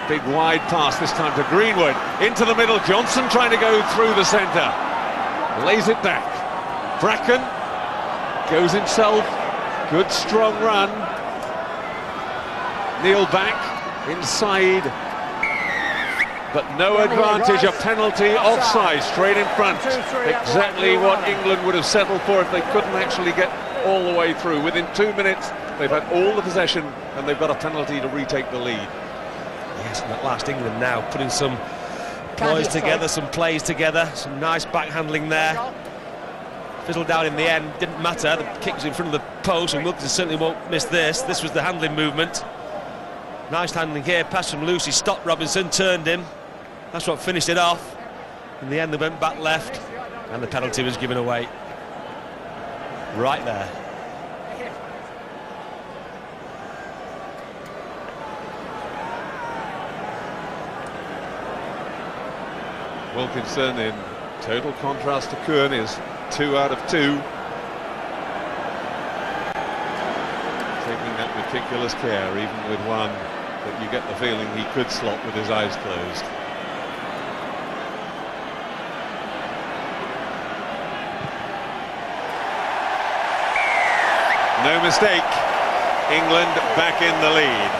Big wide pass this time to Greenwood. Into the middle, Johnson trying to go through the centre. Lays it back. Bracken goes himself. Good strong run. Neil back inside. But no advantage, a penalty, offside, straight in front. Exactly what England would have settled for if they couldn't actually get all the way through. Within 2 minutes, they've had all the possession and they've got a penalty to retake the lead. Yes, and at last England now putting some ploys together, some plays together, some nice back handling there. fizzled down in the end, didn't matter. The kick was in front of the post, and Wilkinson certainly won't miss this. This was the handling movement. Nice handling here, pass from Lucy, stopped Robinson, turned him. That's what finished it off. In the end they went back left, and the penalty was given away. Right there. Wilkinson, in total contrast to Kuhn, is 2 out of 2. Taking that meticulous care, even with one that you get the feeling he could slot with his eyes closed. No mistake, England back in the lead.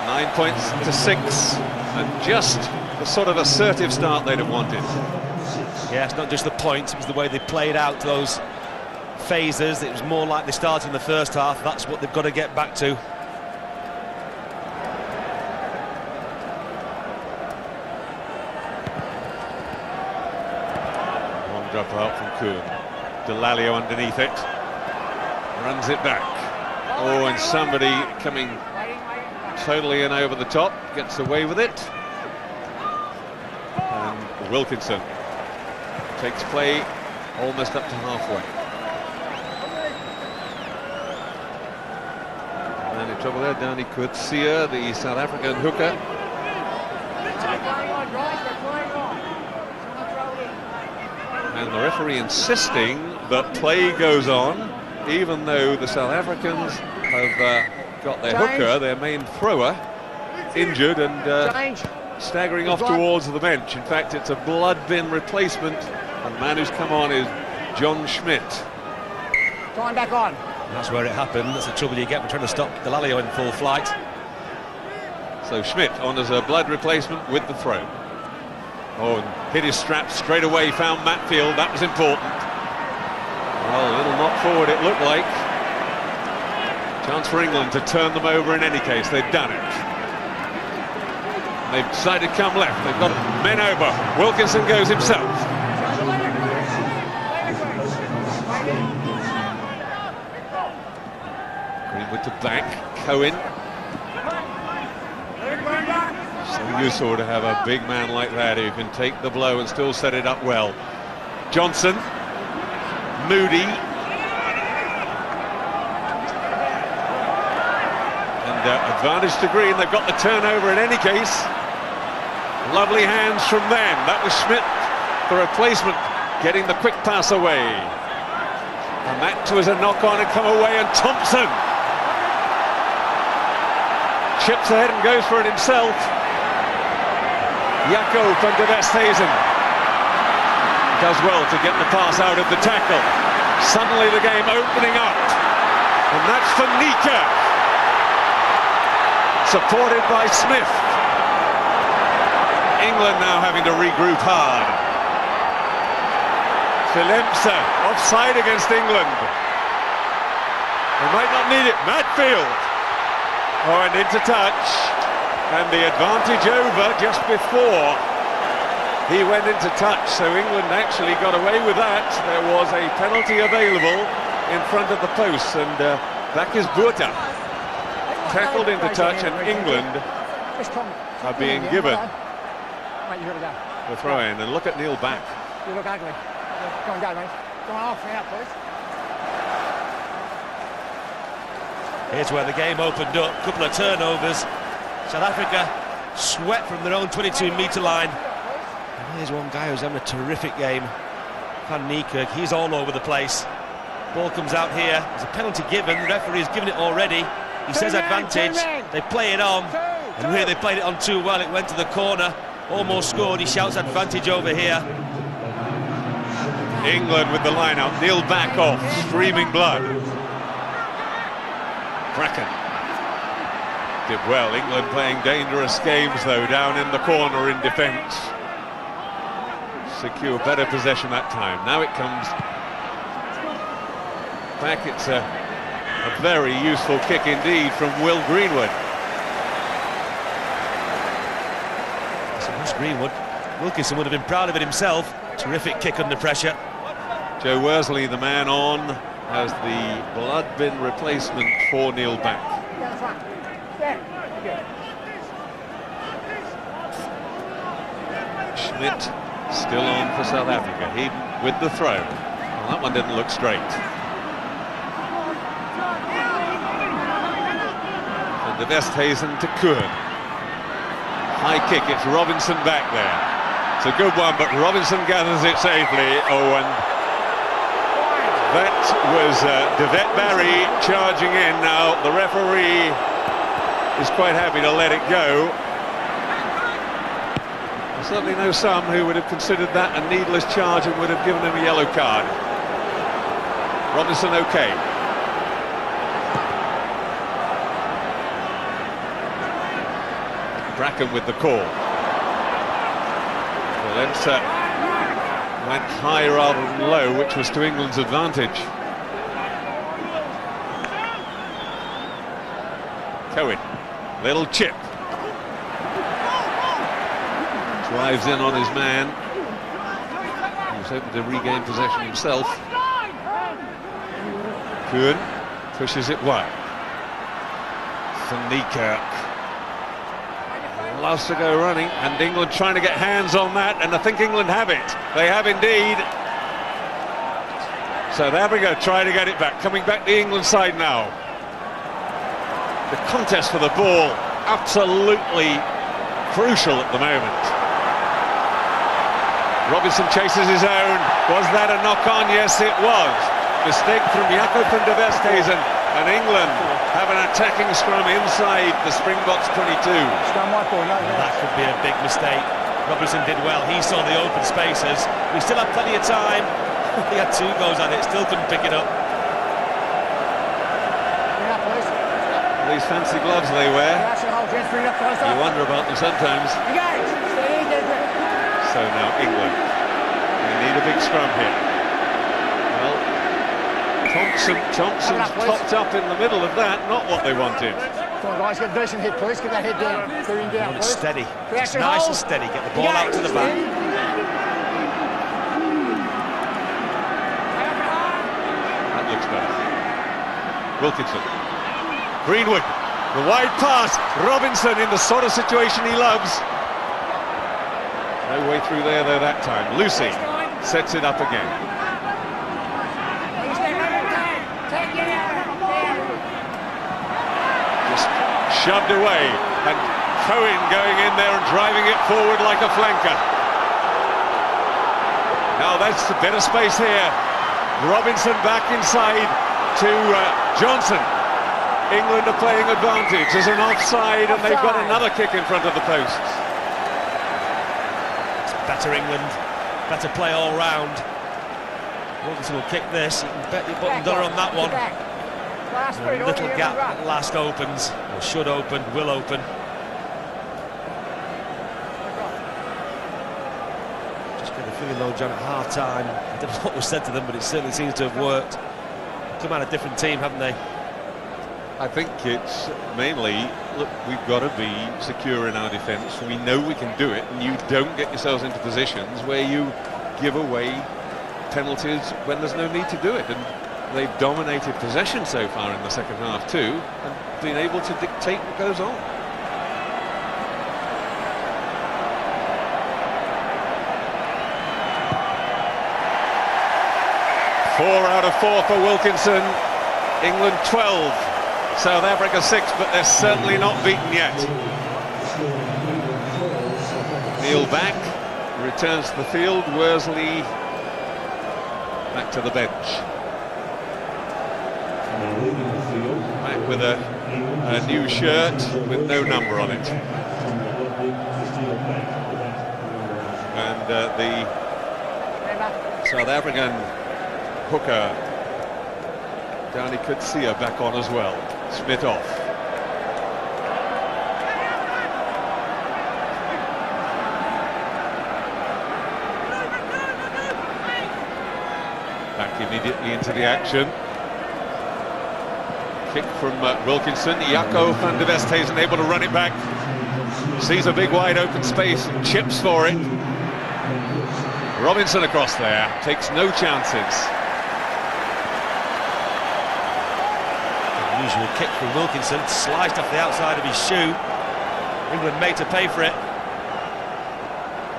9 points to 6, and just the sort of assertive start they'd have wanted. Yeah, it's not just the points, it was the way they played out those phases. It was more like they started in the first half. That's what they've got to get back to. One drop out from Kuhn. Delalio underneath it, runs it back. Oh, and somebody coming totally in over the top, gets away with it. And Wilkinson takes play almost up to halfway. And in trouble there, Danny Coetzee, the South African hooker. And the referee insisting that play goes on, even though the South Africans have got their hooker, their main thrower, injured and staggering off towards the bench. In fact, it's a blood bin replacement, and the man who's come on is John Schmidt. Time back on. That's where it happened. That's the trouble you get when trying to stop Delalio in full flight. So Schmidt on as a blood replacement with the throw. Oh, and hit his strap straight away, found Matfield. That was important. Well, a little knock forward it looked like. Chance for England to turn them over in any case. They've done it. They've decided to come left. They've got men over. Wilkinson goes himself. Greenwood to back. Cohen. So useful to have a big man like that who can take the blow and still set it up well. Johnson. Moody. And advantage to Green. They've got the turnover in any case. Lovely hands from them. That was Schmidt, the replacement, getting the quick pass away. And that was a knock on and come away, and Thompson chips ahead and goes for it himself. Jaco van der Westhuizen does well to get the pass out of the tackle. Suddenly the game opening up, and that's for Nika, supported by Smith. England now having to regroup hard. Philipse offside against England. They might not need it. Matfield. Oh, and into touch. And the advantage over just before he went into touch. So England actually got away with that. There was a penalty available in front of the post. And back is Burta. Tackled into touch, and England are being given the throw-in. And look at Neil back. You look ugly. Go on, go, mate. Go on, off me out, please. Here's where the game opened up. Couple of turnovers. South Africa swept from their own 22-metre line. And here's one guy who's having a terrific game. Van Niekerk, he's all over the place. Ball comes out here. There's a penalty given. The referee has given it already. He says advantage. They play it on. And here they played it on too well. It went to the corner. Almost scored. He shouts advantage over here. England with the line-out. Neil back off. Streaming blood. Bracken did well. England playing dangerous games though, down in the corner in defence. Secure better possession that time. Now it comes back. It's a very useful kick indeed from Will Greenwood. So Greenwood, Wilkinson would have been proud of it himself. Terrific kick under pressure. Joe Worsley, the man on, as the blood bin replacement for Neil Back. Schmidt still on for South Africa. Heaton with the throw. Well, that one didn't look straight. And de Westhuizen to Kuhn. High kick, it's Robinson back there. It's a good one, but Robinson gathers it safely. Oh, and that was Devet Barry charging in. Now, the referee is quite happy to let it go. I certainly know some who would have considered that a needless charge and would have given him a yellow card. Robinson okay. Bracken with the call. Valencia went high rather than low, which was to England's advantage. Cohen, little chip. Drives in on his man. He was hoping to regain possession himself. Kuhn pushes it wide. Van Niekerk loves to go running, and England trying to get hands on that, and I think England have it. They have indeed. South Africa trying to get it back, coming back the England side now. The contest for the ball, absolutely crucial at the moment. Robinson chases his own. Was that a knock-on? Yes, it was. Mistake from Jacob van de Westhuizen, and England have an attacking scrum inside the Springboks 22. That could be a big mistake. Robinson did well. He saw the open spaces. We still have plenty of time. He had 2 goes at it, still couldn't pick it up. These fancy gloves they wear, you wonder about them sometimes. So now England, they need a big scrum here. Well, Thompson's topped up in the middle of that, not what they wanted. Come on guys, get a decent hit please, get that head down. Down it's steady, it's nice and steady, get the ball out to the back. That looks better. Wilkinson. Greenwood, the wide pass, Robinson in the sort of situation he loves. No way through there though that time. Lucy sets it up again. Just shoved away, and Cohen going in there and driving it forward like a flanker. Now that's a bit of space here. Robinson back inside to Johnson. England are playing advantage. There's an offside, and they've got another kick in front of the posts. Better England, better play all round. Wilkinson will kick this. You can bet your bottom dollar on that one. A little gap at last opens, or should open, will open. Just get the feeling though, John, at half time. I don't know what was said to them, but it certainly seems to have worked. Come out a different team, haven't they? I think it's mainly, look, we've got to be secure in our defence. We know we can do it, and you don't get yourselves into positions where you give away penalties when there's no need to do it. And they've dominated possession so far in the second half too, and been able to dictate what goes on. Four out of 4 for Wilkinson. England 12. South Africa 6, but they're certainly not beaten yet. Neil Back returns to the field. Worsley back to the bench. Back with a new shirt with no number on it. And the South African hooker Danny Kutsia back on as well. Smith off. Back immediately into the action. Kick from Wilkinson. Jaco van de Westhuizen able to run it back. Sees a big wide open space and chips for it. Robinson across there, takes no chances. Unusual kick from Wilkinson, sliced off the outside of his shoe. England made to pay for it.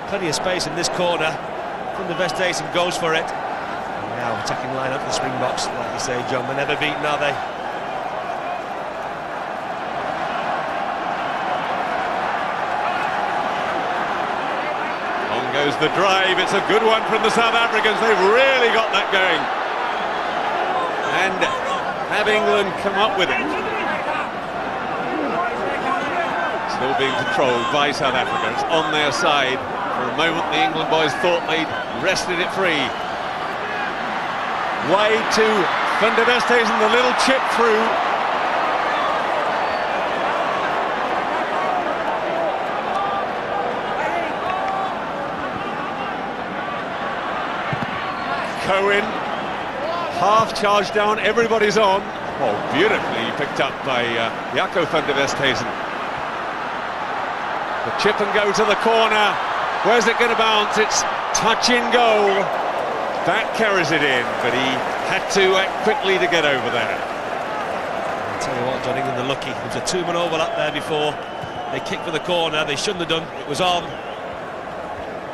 Plenty of space in this corner. Van der Westhuizen goes for it. And now attacking line up for the Springboks, like you say, John. They're never beaten, are they? On goes the drive. It's a good one from the South Africans. They've really got that going. And have England come up with it. Still being controlled by South Africa. It's on their side. For a moment, the England boys thought they'd wrested it free. Wide to Van der Westhuizen, the little chip through. Cohen, half charged down, everybody's on. Oh, beautifully picked up by Jaco van der Westhuizen. The chip and go to the corner. Where's it going to bounce? It's touch in goal. That carries it in, but he had to act quickly to get over there. I'll tell you what, John, England are lucky. There was a two-man overlap there before. They kicked for the corner. They shouldn't have done. It was on.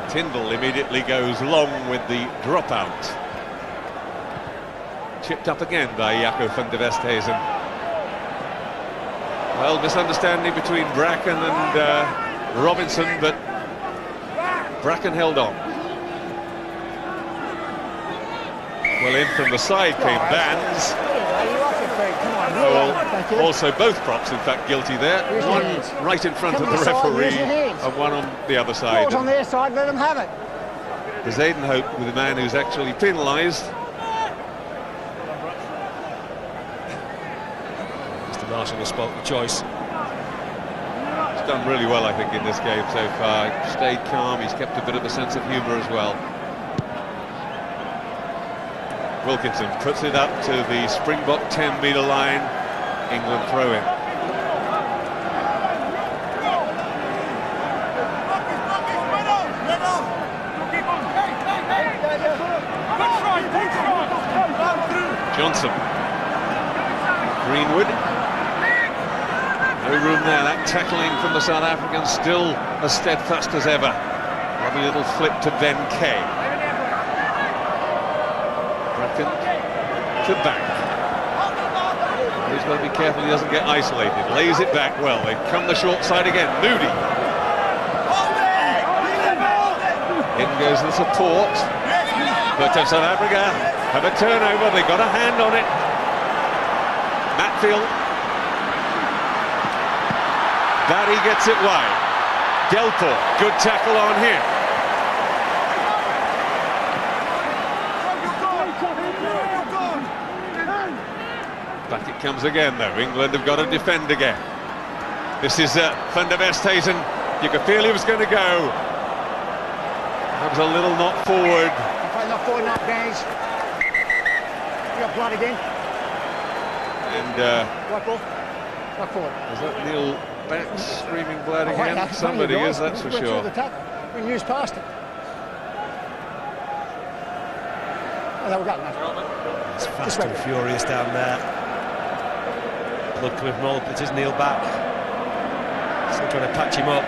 Tyndall immediately goes long with the dropout. Chipped up again by Jaco van der Westhuizen. Well, misunderstanding between Bracken and Robinson, but Bracken held on. Well, in from the side came Bands. Well, also both props, in fact, guilty there. One right in front of the referee and one on the other side. On their side, let them have it. There's Aidenhope with a man who's actually penalised. Mr. Marshall has spoke the choice. He's done really well, I think, in this game so far. Stayed calm, he's kept a bit of a sense of humour as well. Wilkinson puts it up to the Springbok 10-metre line. England throw in. Johnson. Greenwood. No room there. That tackling from the South Africans still as steadfast as ever. Lovely little flip to Ben Kay. Bracken to back. He's got to be careful he doesn't get isolated. Lays it back well. They come the short side again. Moody. In goes the support. But South Africa have a turnover. They got a hand on it. Matfield. Barry gets it wide. Delport, good tackle on him. Back it comes again, though. England have got to defend again. This is Van der Westhuizen. You could feel he was going to go. That was a little knock forward. Not forward enough, guys. You got blood again. And White ball. White forward. is that Neil Back screaming blood again? Somebody is, that's for sure. We used past it. Oh, there we go. It's fast and furious down there. Blood coming from all the pitches. Neil Back still trying to patch him up.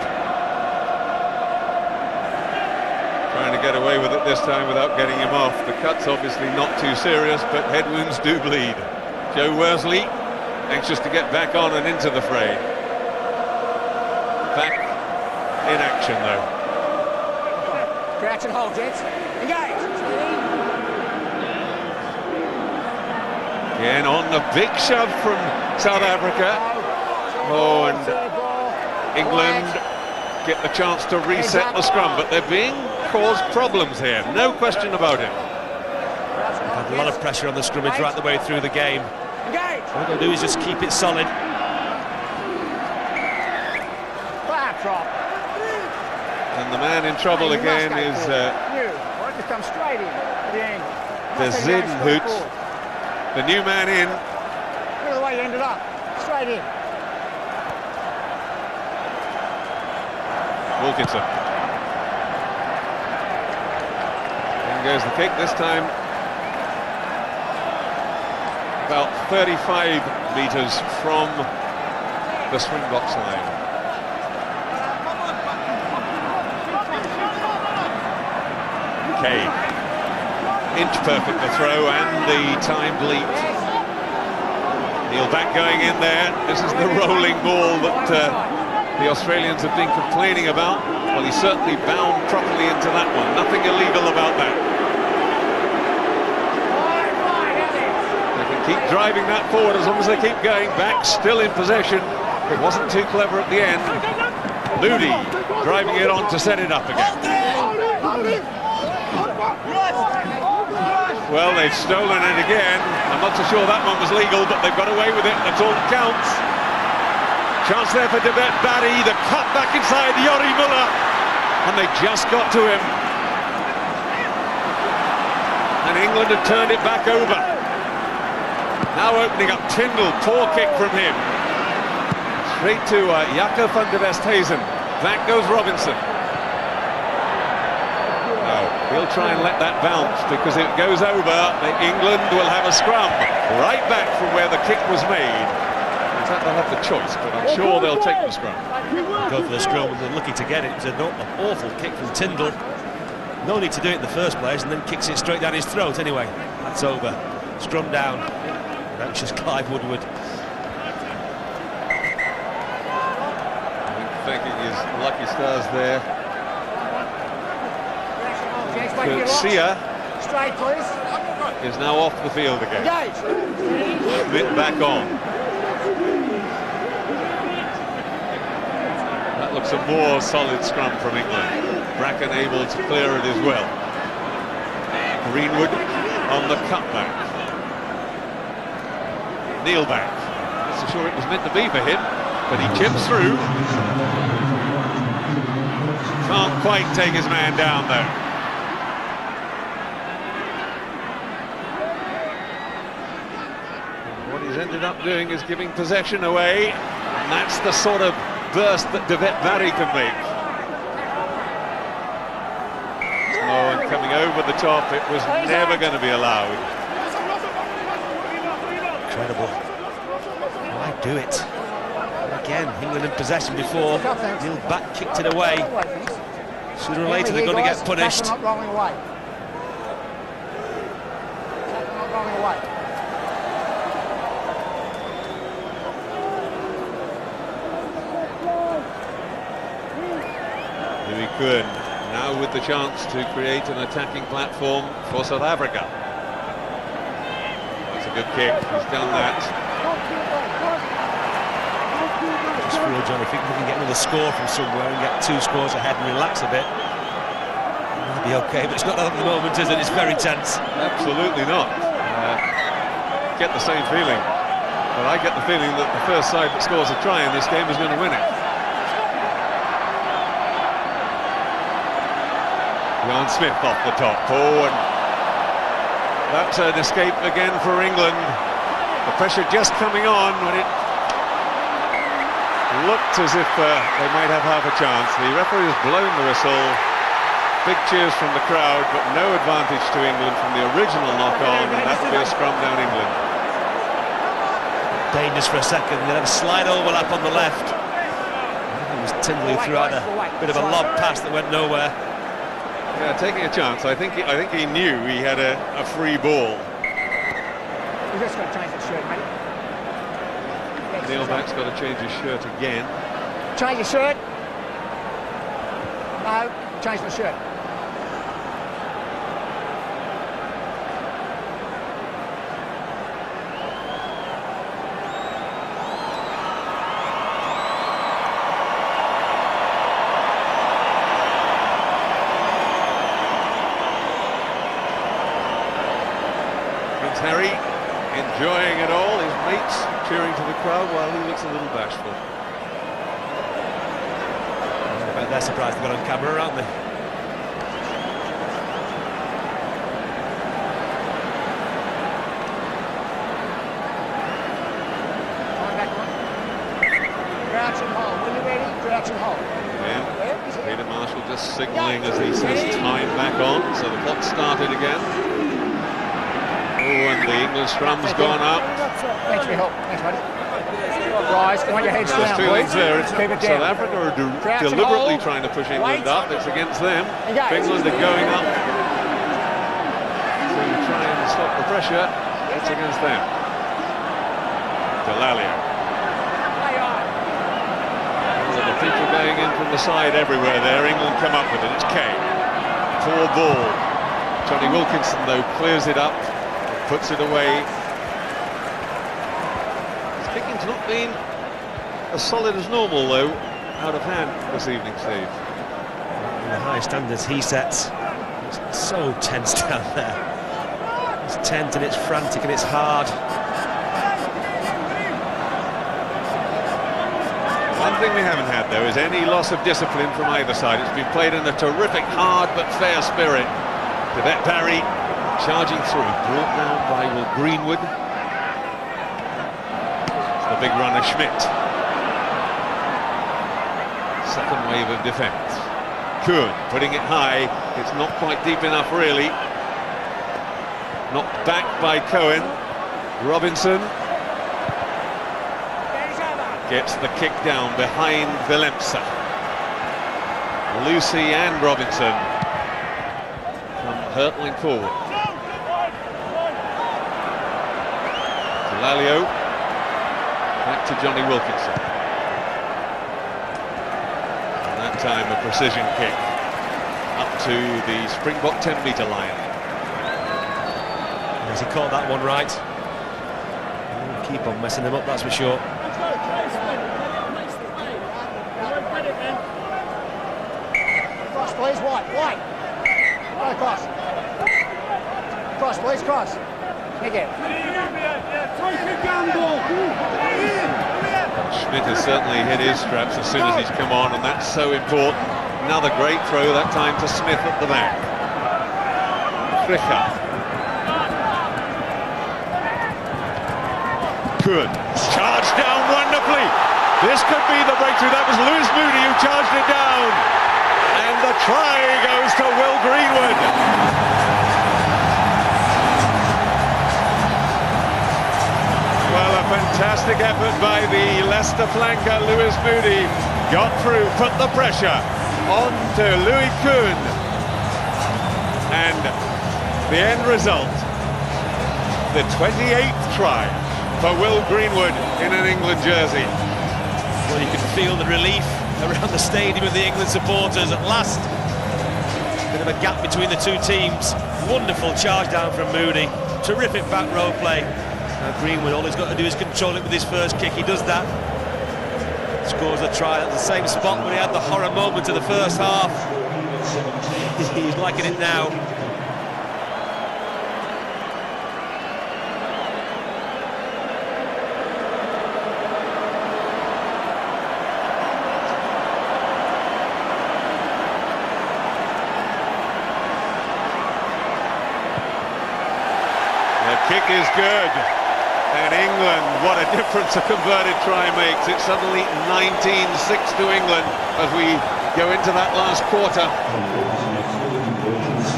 Trying to get away with it this time without getting him off. The cut's obviously not too serious, but head wounds do bleed. Joe Worsley anxious to get back on and into the fray. Back in action, though. Crouch and hold, gents. Engage. Again on the big shove from South Africa. Oh, and England get the chance to reset the scrum, but they're being caused problems here, no question about it. Had a lot of pressure on the scrummage right the way through the game. All they've got to do is just keep it solid. And the man in trouble again is the Zinhout, the new man in. Look at the way he ended up, straight in. Wilkinson. goes the kick, this time about 35 metres from the Springboks line. Kane, inch perfect the throw and the timed leap. Neil back going in there. This is the rolling ball that the Australians have been complaining about. Well, he certainly bound properly into that one. Nothing illegal about that. They can keep driving that forward as long as they keep going back. Still in possession. It wasn't too clever at the end. Moody driving it on to set it up again. Well, they've stolen it again. I'm not so sure that one was legal, but they've got away with it. That's all that counts. Chance there for Devet Barry. The cut back inside Yori Muller. And they just got to him. And England have turned it back over. Now opening up Tyndall. Poor kick from him. Straight to Jakob van der Westhuizen. Back goes Robinson. He'll try and let that bounce because if it goes over, England will have a scrum right back from where the kick was made. In fact, they'll have the choice, but I'm sure they'll take the scrum. Go for the scrum, and they're lucky to get it. It was an awful kick from Tyndall. No need to do it in the first place, and then kicks it straight down his throat. Anyway, that's over. Scrum down. An anxious Clive Woodward. Thanking his lucky stars there. Sia is now off the field again. Schmidt back on. That looks a more solid scrum from England. Bracken able to clear it as well. Greenwood on the cutback. Neil back. Not so sure it was meant to be for him, but he chips through. Can't quite take his man down though. Ended up doing is giving possession away, and that's the sort of burst that Devet Barry can make. Oh, and coming over the top, it was never going to be allowed. Incredible. Why do it? And again, England in possession before. Neil back kicked it away. Sooner or later they're going to get punished. Not rolling away. Not rolling away. Good. Now with the chance to create an attacking platform for South Africa. That's a good kick. He's done that. Just feel, John, if we can get another score from somewhere and get 2 scores ahead and relax a bit, it'll be okay. But it's not that at the moment, is it? It's very tense. Absolutely not. Get the same feeling. But I get the feeling that the first side that scores a try in this game is going to win it. Jan Smith off the top. Oh, and that's an escape again for England. The pressure just coming on when it looked as if they might have half a chance. The referee has blown the whistle. Big cheers from the crowd, but no advantage to England from the original knock-on, and that will be a scrum down England. Dangerous for a second, then a slight overlap on the left. It was Tyndall who threw out a bit of a lob pass that went nowhere. Yeah, taking a chance. I think he knew he had a free ball. He's just got to change his shirt, mate. Neil Back's got to change his shirt again. Change your shirt. No, change the shirt. Harry enjoying it all, his mates cheering to the crowd while he looks a little bashful. They're surprised they got on camera, aren't they? Crouch and hold. When you're ready, crouch and hold. Yeah, Peter Marshall just just signalling as he says time back on, so the clock started again. Oh, and the England scrum's gone up. Thanks for your help. Thanks, buddy. Rise, I want your heads There's down, two things please. there. Keep it down. South Africa are Crouch and deliberately hold. trying to push England Wait. up. It's against them. Engage. England are going up to try and stop the pressure. It's against them. Delalio. Well, the people going in from the side everywhere there. England come up with it. It's Kane. Poor ball. Johnny Wilkinson, though, clears it up, puts it away. His kicking's not been as solid as normal, though, out of hand this evening, Steve. And the high standards he sets. It's so tense down there. It's tense and it's frantic and it's hard. One thing we haven't had, though, is any loss of discipline from either side. It's been played in a terrific, hard but fair spirit. Tibet Barry charging through, brought down by Will Greenwood. It's the big runner Schmidt. Second wave of defence. Kuhn putting it high. It's not quite deep enough, really. Knocked back by Cohen. Robinson gets the kick down behind Willemse. Lucy and Robinson come hurtling forward. Delalio back to Johnny Wilkinson. And that time a precision kick up to the Springbok 10-metre line. Has he caught that one right? He'll keep on messing them up, that's for sure. Cross, please, white. Right across. Cross, please, cross. Again. Schmidt has certainly hit his straps as soon as he's come on, and that's so important. Another great throw, that time to Smith at the back. Fricker. Good. Charged down wonderfully. This could be the breakthrough. That was Lewis Moody who charged it down. And the try goes to Will Greenwood. Well, a fantastic effort by the Leicester flanker, Lewis Moody. Got through, put the pressure on to Louis Kuhn. And the end result, the 28th try for Will Greenwood in an England jersey. Well, you can feel the relief around the stadium of the England supporters at last. Bit of a gap between the two teams. Wonderful charge down from Moody. Terrific back row play. Now Greenwood, all he's got to do is control it with his first kick. He does that. Scores a try at the same spot where he had the horror moment of the first half. He's liking it now. Kick is good, and England, what a difference a converted try makes. It's suddenly 19-6 to England as we go into that last quarter.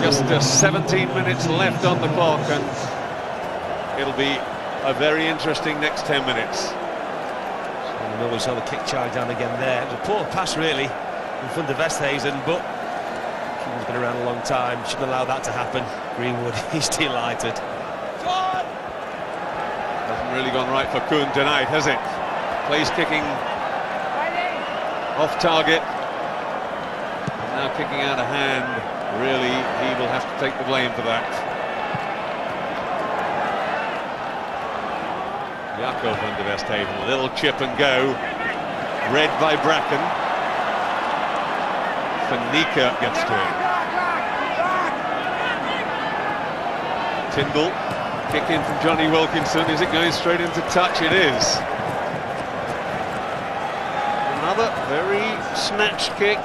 Just 17 minutes left on the clock, and it'll be a very interesting next 10 minutes. So we saw the kick charge down again there. It was a poor pass really in front of Westhuizen, but he's been around a long time, shouldn't allow that to happen. Greenwood, he's delighted. Hasn't really gone right for Kuhn tonight, has it? Plays kicking off target. Now kicking out of hand. Really, he will have to take the blame for that. Jakob van der Westhuizen, a little chip and go. Read by Bracken. Fanica gets to him. Tyndall. Kick in from Johnny Wilkinson. Is it going straight into touch? It is. Another very snatched kick.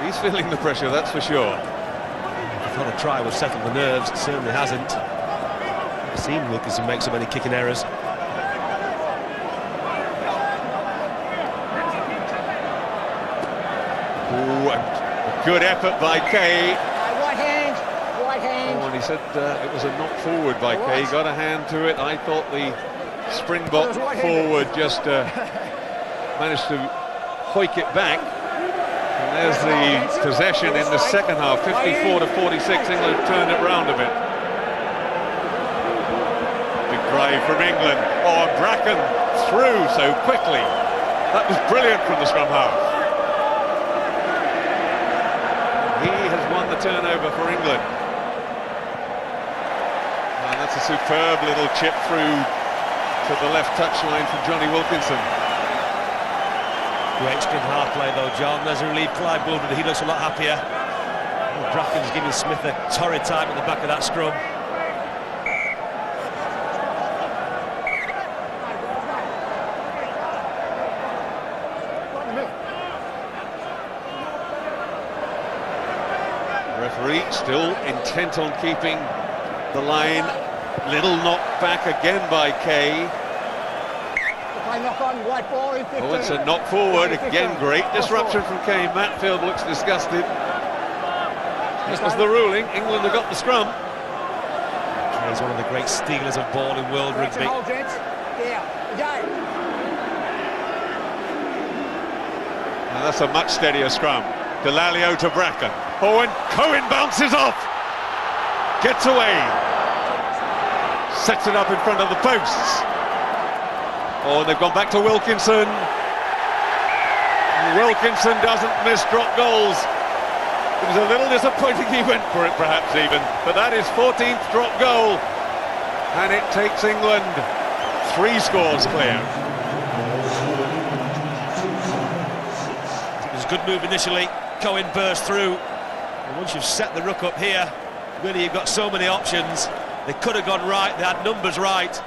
He's feeling the pressure, that's for sure. I thought a try would settle the nerves. It certainly hasn't. I've seen Wilkinson make so many kicking errors. Ooh, and the Good effort by Kay. Right hand. Right hand. Oh, and he said it was a knock forward by Kay. He got a hand to it. I thought the Springbok forward just managed to hoik it back. And there's the possession in the second half, 54 to 46. England turned it round a bit. Big drive from England. Oh, and Bracken through so quickly. That was brilliant from the scrum half. He has won the turnover for England. And that's a superb little chip through to the left touchline from Johnny Wilkinson. Great scrum half play though, John. There's a relief Clive Goulden. He looks a lot happier. Oh, Bracken's giving Smith a torrid time at the back of that scrum. Referee still intent on keeping the line. Little knock back again by Kay. Oh, it's a knock forward again. Great disruption from Kay. Matfield looks disgusted. This was the ruling. England have got the scrum. He's one of the great stealers of ball in world rugby. Now that's a much steadier scrum. Delalio to Bracken. Oh, and Cohen bounces off. Gets away. Sets it up in front of the posts. Oh, and they've gone back to Wilkinson. Wilkinson doesn't miss drop goals. It was a little disappointing he went for it, perhaps even. But that is 14th drop goal. And it takes England 3 scores clear. It was a good move initially. Cohen burst through. And once you've set the ruck up here, really you've got so many options. They could have gone right, they had numbers right.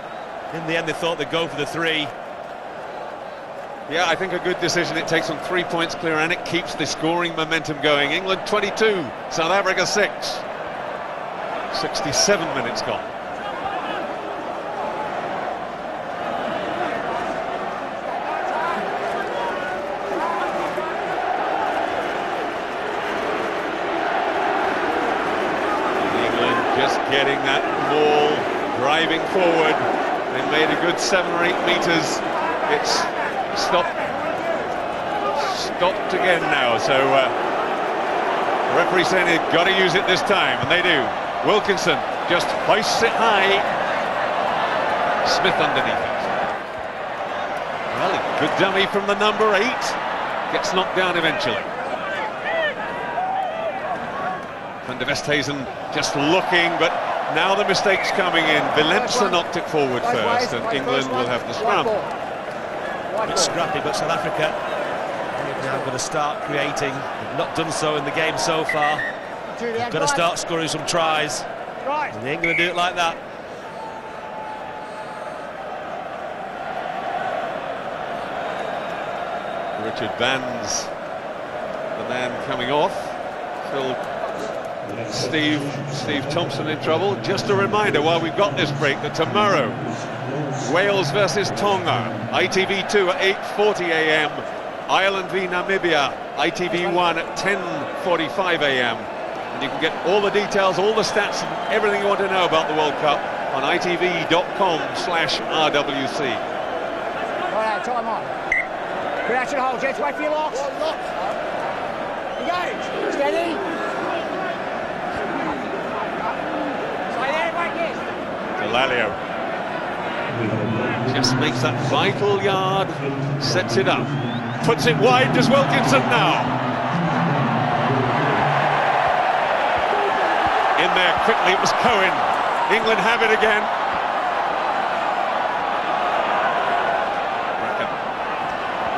In the end, they thought they'd go for the 3. Yeah, I think a good decision. It takes them 3 points clear and it keeps the scoring momentum going. England 22, South Africa 6. 67 minutes gone. England just getting that ball, driving forward. They made a good 7 or 8 metres. It's stopped again now. So the referee saying they've got to use it this time, and they do. Wilkinson just hoists it high. Smith underneath it. Well, a good dummy from the number 8. Gets knocked down eventually. Van der Westhuizen just looking, but now the mistake's coming in. Villemse knocked it forward first, and England will have the scrum. A bit scrappy, but South Africa are now going to start creating. They've not done so in the game so far. They've got to start scoring some tries. And they ain't going to do it like that. Richard Van's the man coming off. Steve Thompson in trouble. Just a reminder while we've got this break that tomorrow Wales versus Tonga, ITV2 at 8:40 AM, Ireland v Namibia, ITV1 at 10:45 AM. And you can get all the details, all the stats and everything you want to know about the World Cup on itv.com/RWC. Alright, time on. Crouch and hold, gents, wait for your locks. Engage, steady. Stay there, wait, yes. Delalio just makes that vital yard, sets it up, puts it wide. Does Wilkinson now? In there quickly, it was Cohen. England have it again.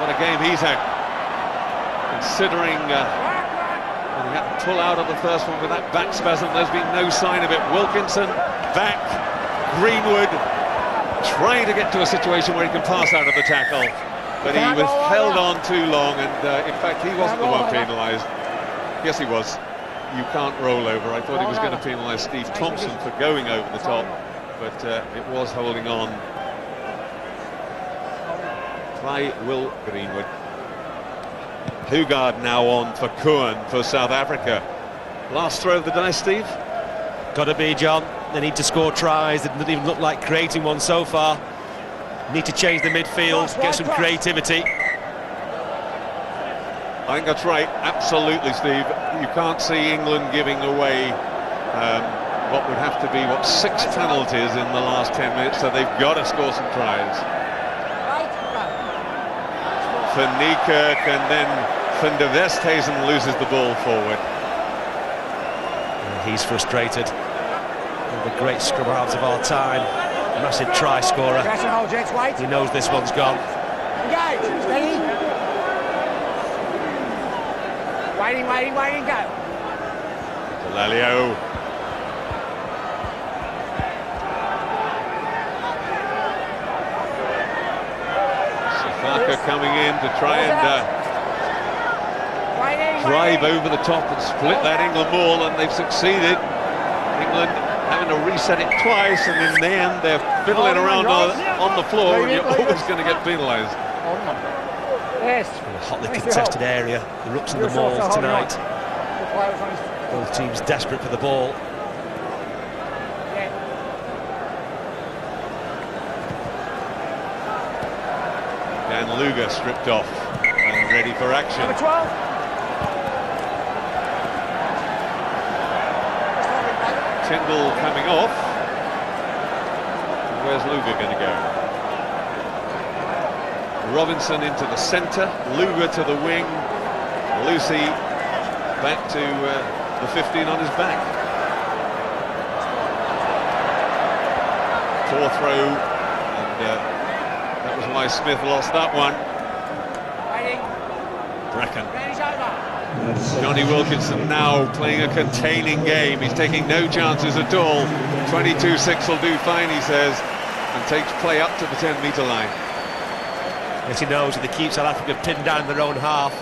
What a game he's had, considering he had to pull out of the first one with that back spasm. There's been no sign of it. Wilkinson back, Greenwood trying to get to a situation where he can pass out of the tackle, but he was held on too long, and in fact he wasn't the one penalised. Yes, he was. You can't roll over. I thought he was going to penalise Steve Thompson for going over the top, but it was holding on by Will Greenwood. Hugard now on for Cohen for South Africa. Last throw of the day, Steve? Got to be, John. They need to score tries. It doesn't even look like creating one so far. Need to change the midfield, get some creativity. I think that's right, absolutely, Steve. You can't see England giving away what would have to be, 6 penalties in the last 10 minutes, so they've got to score some tries. Van Niekerk, and then Van der Westhuizen loses the ball forward. He's frustrated. One of the great scrum halves of our time. Massive try scorer. He knows this one's gone. Engage, steady. Waiting, go. Lalio. Safaka coming in to try and drive over the top and split that England ball, and they've succeeded. England having to reset it twice, and in the end they're fiddling around on the floor, and you're always going to get penalised. Yes. A hotly contested area, the rucks and the mauls tonight. Both teams desperate for the ball. Dan Luger stripped off and ready for action. Number 12. Tyndall coming off. Where's Luger going to go? Robinson into the centre, Luger to the wing, Lucy back to the 15 on his back. Poor throw, and that was why Smith lost that one. Bracken. Johnny Wilkinson now playing a containing game. He's taking no chances at all. 22-6 will do fine, he says, and takes play up to the 10-metre line. Yes, he knows if they keep South Africa pinned down in their own half,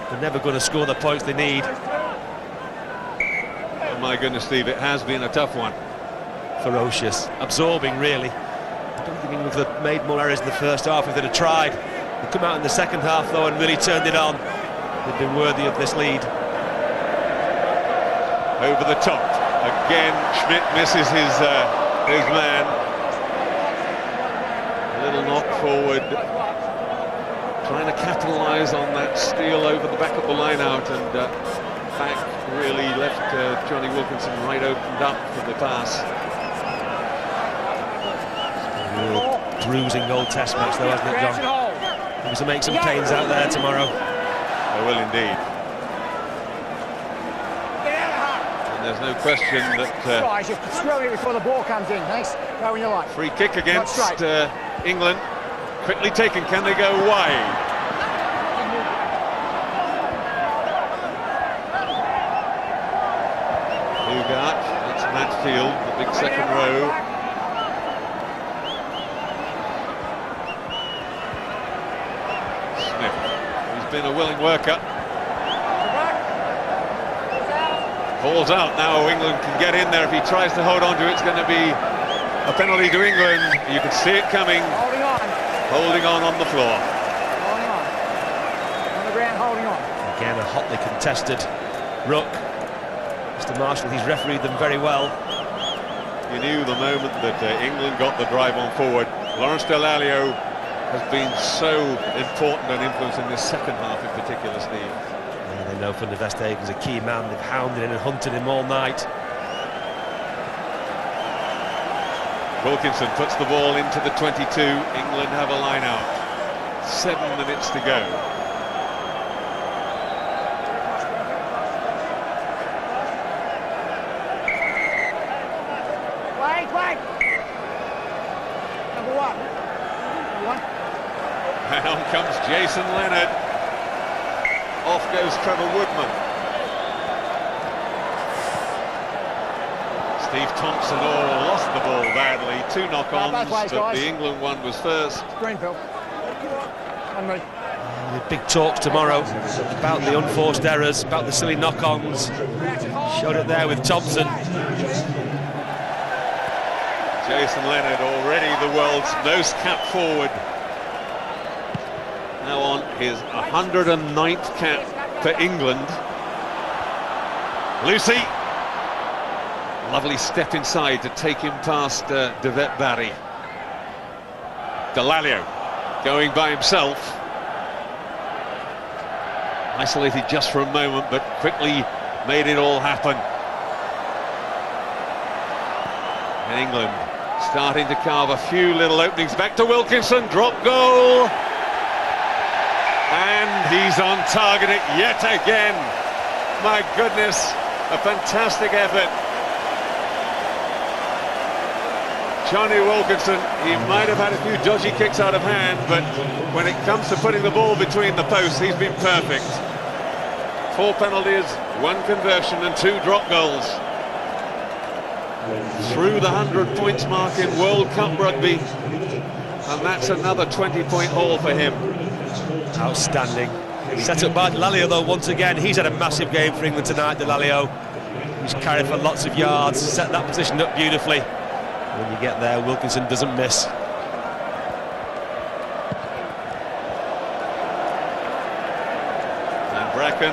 they're never going to score the points they need. Oh my goodness, Steve, it has been a tough one. Ferocious, absorbing, really. I don't think England would have made more errors in the first half if they'd have tried. They come out in the second half, though, and really turned it on. They've been worthy of this lead. Over the top. Again, Schmidt misses his man. A little knock forward. Trying to capitalise on that steal over the back of the line out, and back really left Johnny Wilkinson right opened up for the pass. Real bruising old test match though, hasn't it, John? Going to make some pains out there tomorrow. They will indeed. And there's no question that Right, just throw it before the ball comes in. Thanks. Go when you like. free kick against England. Quickly taken. Can they go wide? Hugard, that's Matfield, the big second row. Smith, he's been a willing worker. Ball's out now. England can get in there. If he tries to hold on to it, it's going to be a penalty to England. You can see it coming. Holding on the floor. Holding on. On the ground, holding on. Again, a hotly contested ruck. Mr. Marshall, he's refereed them very well. You knew the moment that England got the drive on forward. Lawrence Delalio has been so important and influenced in this second half in particular, Steve. Yeah, they know Van der Westhuizen's a key man. They've hounded him and hunted him all night. Wilkinson puts the ball into the 22. England have a line out. 7 minutes to go. Wait. Number one. And on comes Jason Leonard. Off goes Trevor Woodman. Steve Thompson lost the ball badly. 2 knock-ons, but the England one was first. Greenfield. On me. Big talks tomorrow about the unforced errors, about the silly knock-ons. Showed it there with Thompson. Jason Leonard, already the world's most capped forward. now on his 109th cap for England. Lucy, lovely step inside to take him past Devet Barry. Delalio going by himself. Isolated just for a moment, but quickly made it all happen. And England starting to carve a few little openings. Back to Wilkinson, drop goal. And he's on target yet again. My goodness, a fantastic effort. Johnny Wilkinson, he might have had a few dodgy kicks out of hand, but when it comes to putting the ball between the posts, he's been perfect. 4 penalties, 1 conversion and 2 drop goals. Through the 100 points mark in World Cup rugby, and that's another 20-point haul for him. Outstanding. Set up by Delalio though once again. He's had a massive game for England tonight, Delalio. He's carried for lots of yards, set that position up beautifully. When you get there, Wilkinson doesn't miss. And Bracken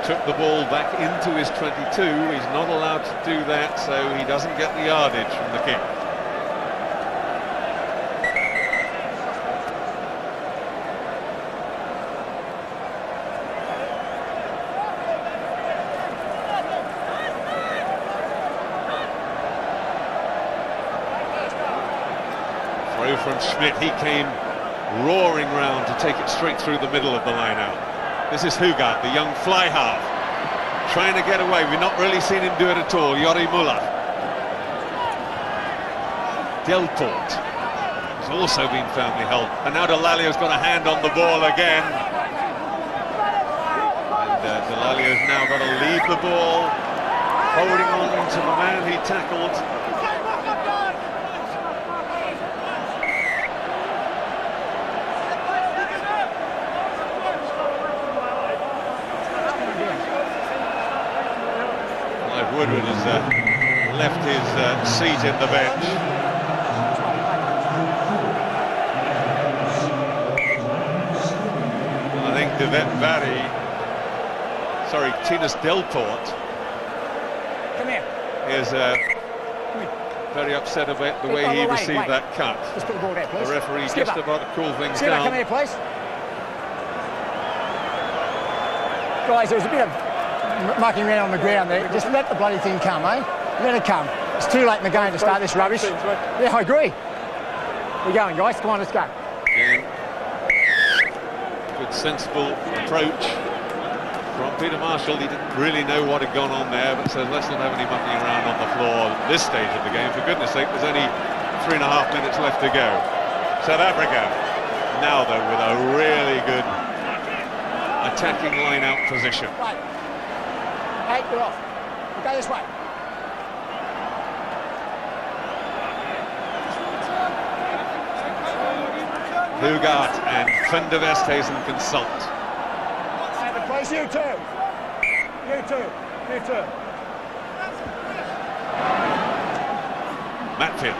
took the ball back into his 22. He's not allowed to do that, so he doesn't get the yardage from the kick. Throw from Schmidt, he came roaring round to take it straight through the middle of the line out. This is Hugart, the young fly half, trying to get away. We've not really seen him do it at all. Yori Muller. Delport has also been firmly held. And now Delalio's got a hand on the ball again. And Delalio's now got to leave the ball, holding on to the man he tackled. Woodward has left his seat in the bench. And I think Devet Barry, sorry, Tinas Delport is very upset about the way he received that cut. Just put the ball there, please. The referee Skip just up. about to cool things Skip down. come here, please. Guys, there was a bit of mucking around on the ground there. Just let the bloody thing come, eh? Let it come. It's too late in the game to start this rubbish. Yeah, I agree. We're going, guys. Come on, let's go. Again, good, sensible approach from Peter Marshall. He didn't really know what had gone on there, but says, let's not have any mucking around on the floor at this stage of the game. For goodness sake, there's only 3.5 minutes left to go. South Africa, now though, with a really good attacking line-out position. Right. Hey, get off. We'll go this way. Hugart and Van der Westhuizen consult. Place you two. You two. You two. Matfield.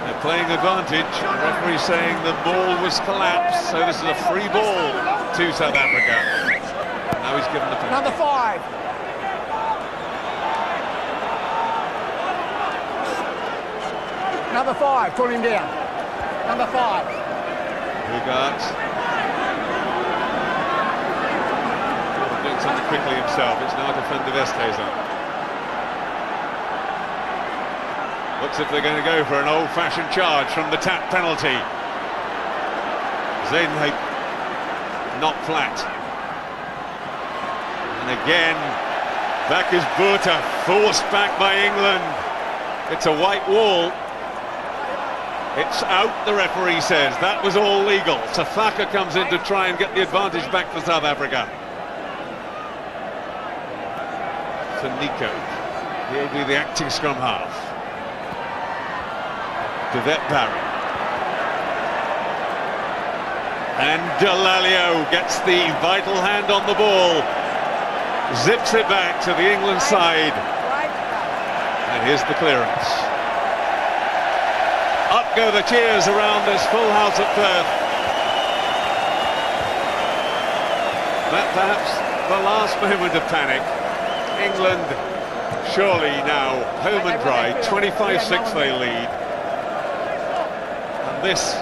They're playing advantage. The referee saying the ball was collapsed, so this is a free ball to South Africa. Now he's given the penalty. Number 5. Number 5, pull him down. Number 5. Hugart. Doing something quickly himself. It's now to Van der Westhuizen. Looks if they're going to go for an old-fashioned charge from the tap penalty. Zadenhout not flat. And again, back is Botha, forced back by England. It's a white wall. It's out, the referee says. That was all legal. Tafaka comes in to try and get the advantage back for South Africa. For Nico. He'll be the acting scrum half. Devet Barry. And Delalio gets the vital hand on the ball. Zips it back to the England side. And here's the clearance. Up go the cheers around this full house at Perth. That perhaps the last moment of panic. England surely now home and dry, 25-6 they lead. And this,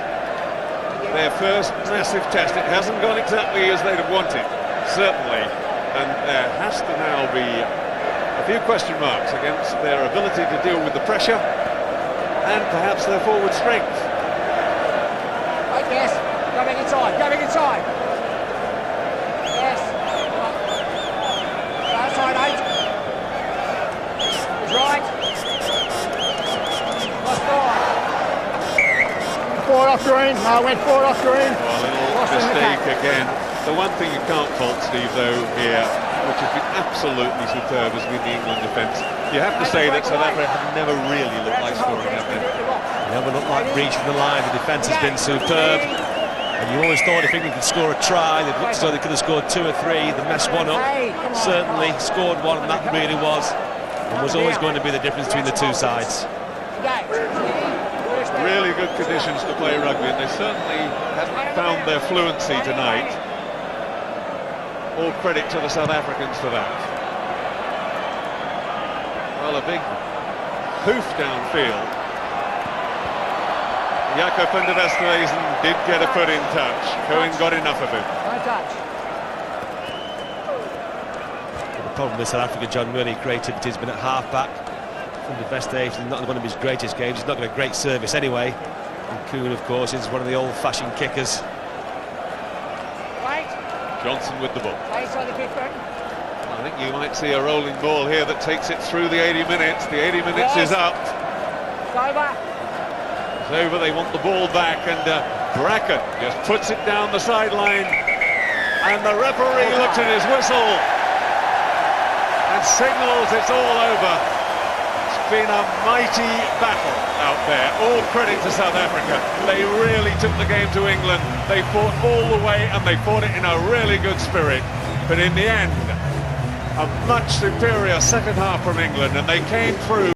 their first massive test. It hasn't gone exactly as they'd have wanted, certainly. And there has to now be a few question marks against their ability to deal with the pressure and perhaps their forward strength. Right, yes. Go back inside. Go back inside. Yes. Outside 8. He's right. Lost ball. Forward off green. No, went forward off green. Oh, a little mistake again. The one thing you can't fault, Steve, though, here, which has been absolutely superb, has been the England defence. You have to say that South Africa have never really looked like scoring, have they? Never looked like breaching the line. The defence has been superb. And you always thought if England could score a try, they'd looked as though they could have scored 2 or 3. They messed one up. Certainly scored one, and that really was always going to be the difference between the two sides. Really good conditions to play rugby, and they certainly haven't found their fluency tonight. All credit to the South Africans for that. Well, a big hoof downfield. Jaco van der Westhuizen did get a foot in touch. Cohen got enough of it. The problem with South Africa, John, really creativity has been at half-back. Van der Westhuizen, not one of his greatest games. He's not got a great service anyway. And Cohen, of course, is one of the old-fashioned kickers. Johnson with the ball. I think you might see a rolling ball here that takes it through the 80 minutes. The 80 minutes is up. It's over. It's over. They want the ball back, and Bracken just puts it down the sideline. And the referee looks at his whistle and signals it's all over. It's been a mighty battle out there. All credit to South Africa. They really took the game to England. They fought all the way, and they fought it in a really good spirit. But in the end, a much superior second half from England, and they came through.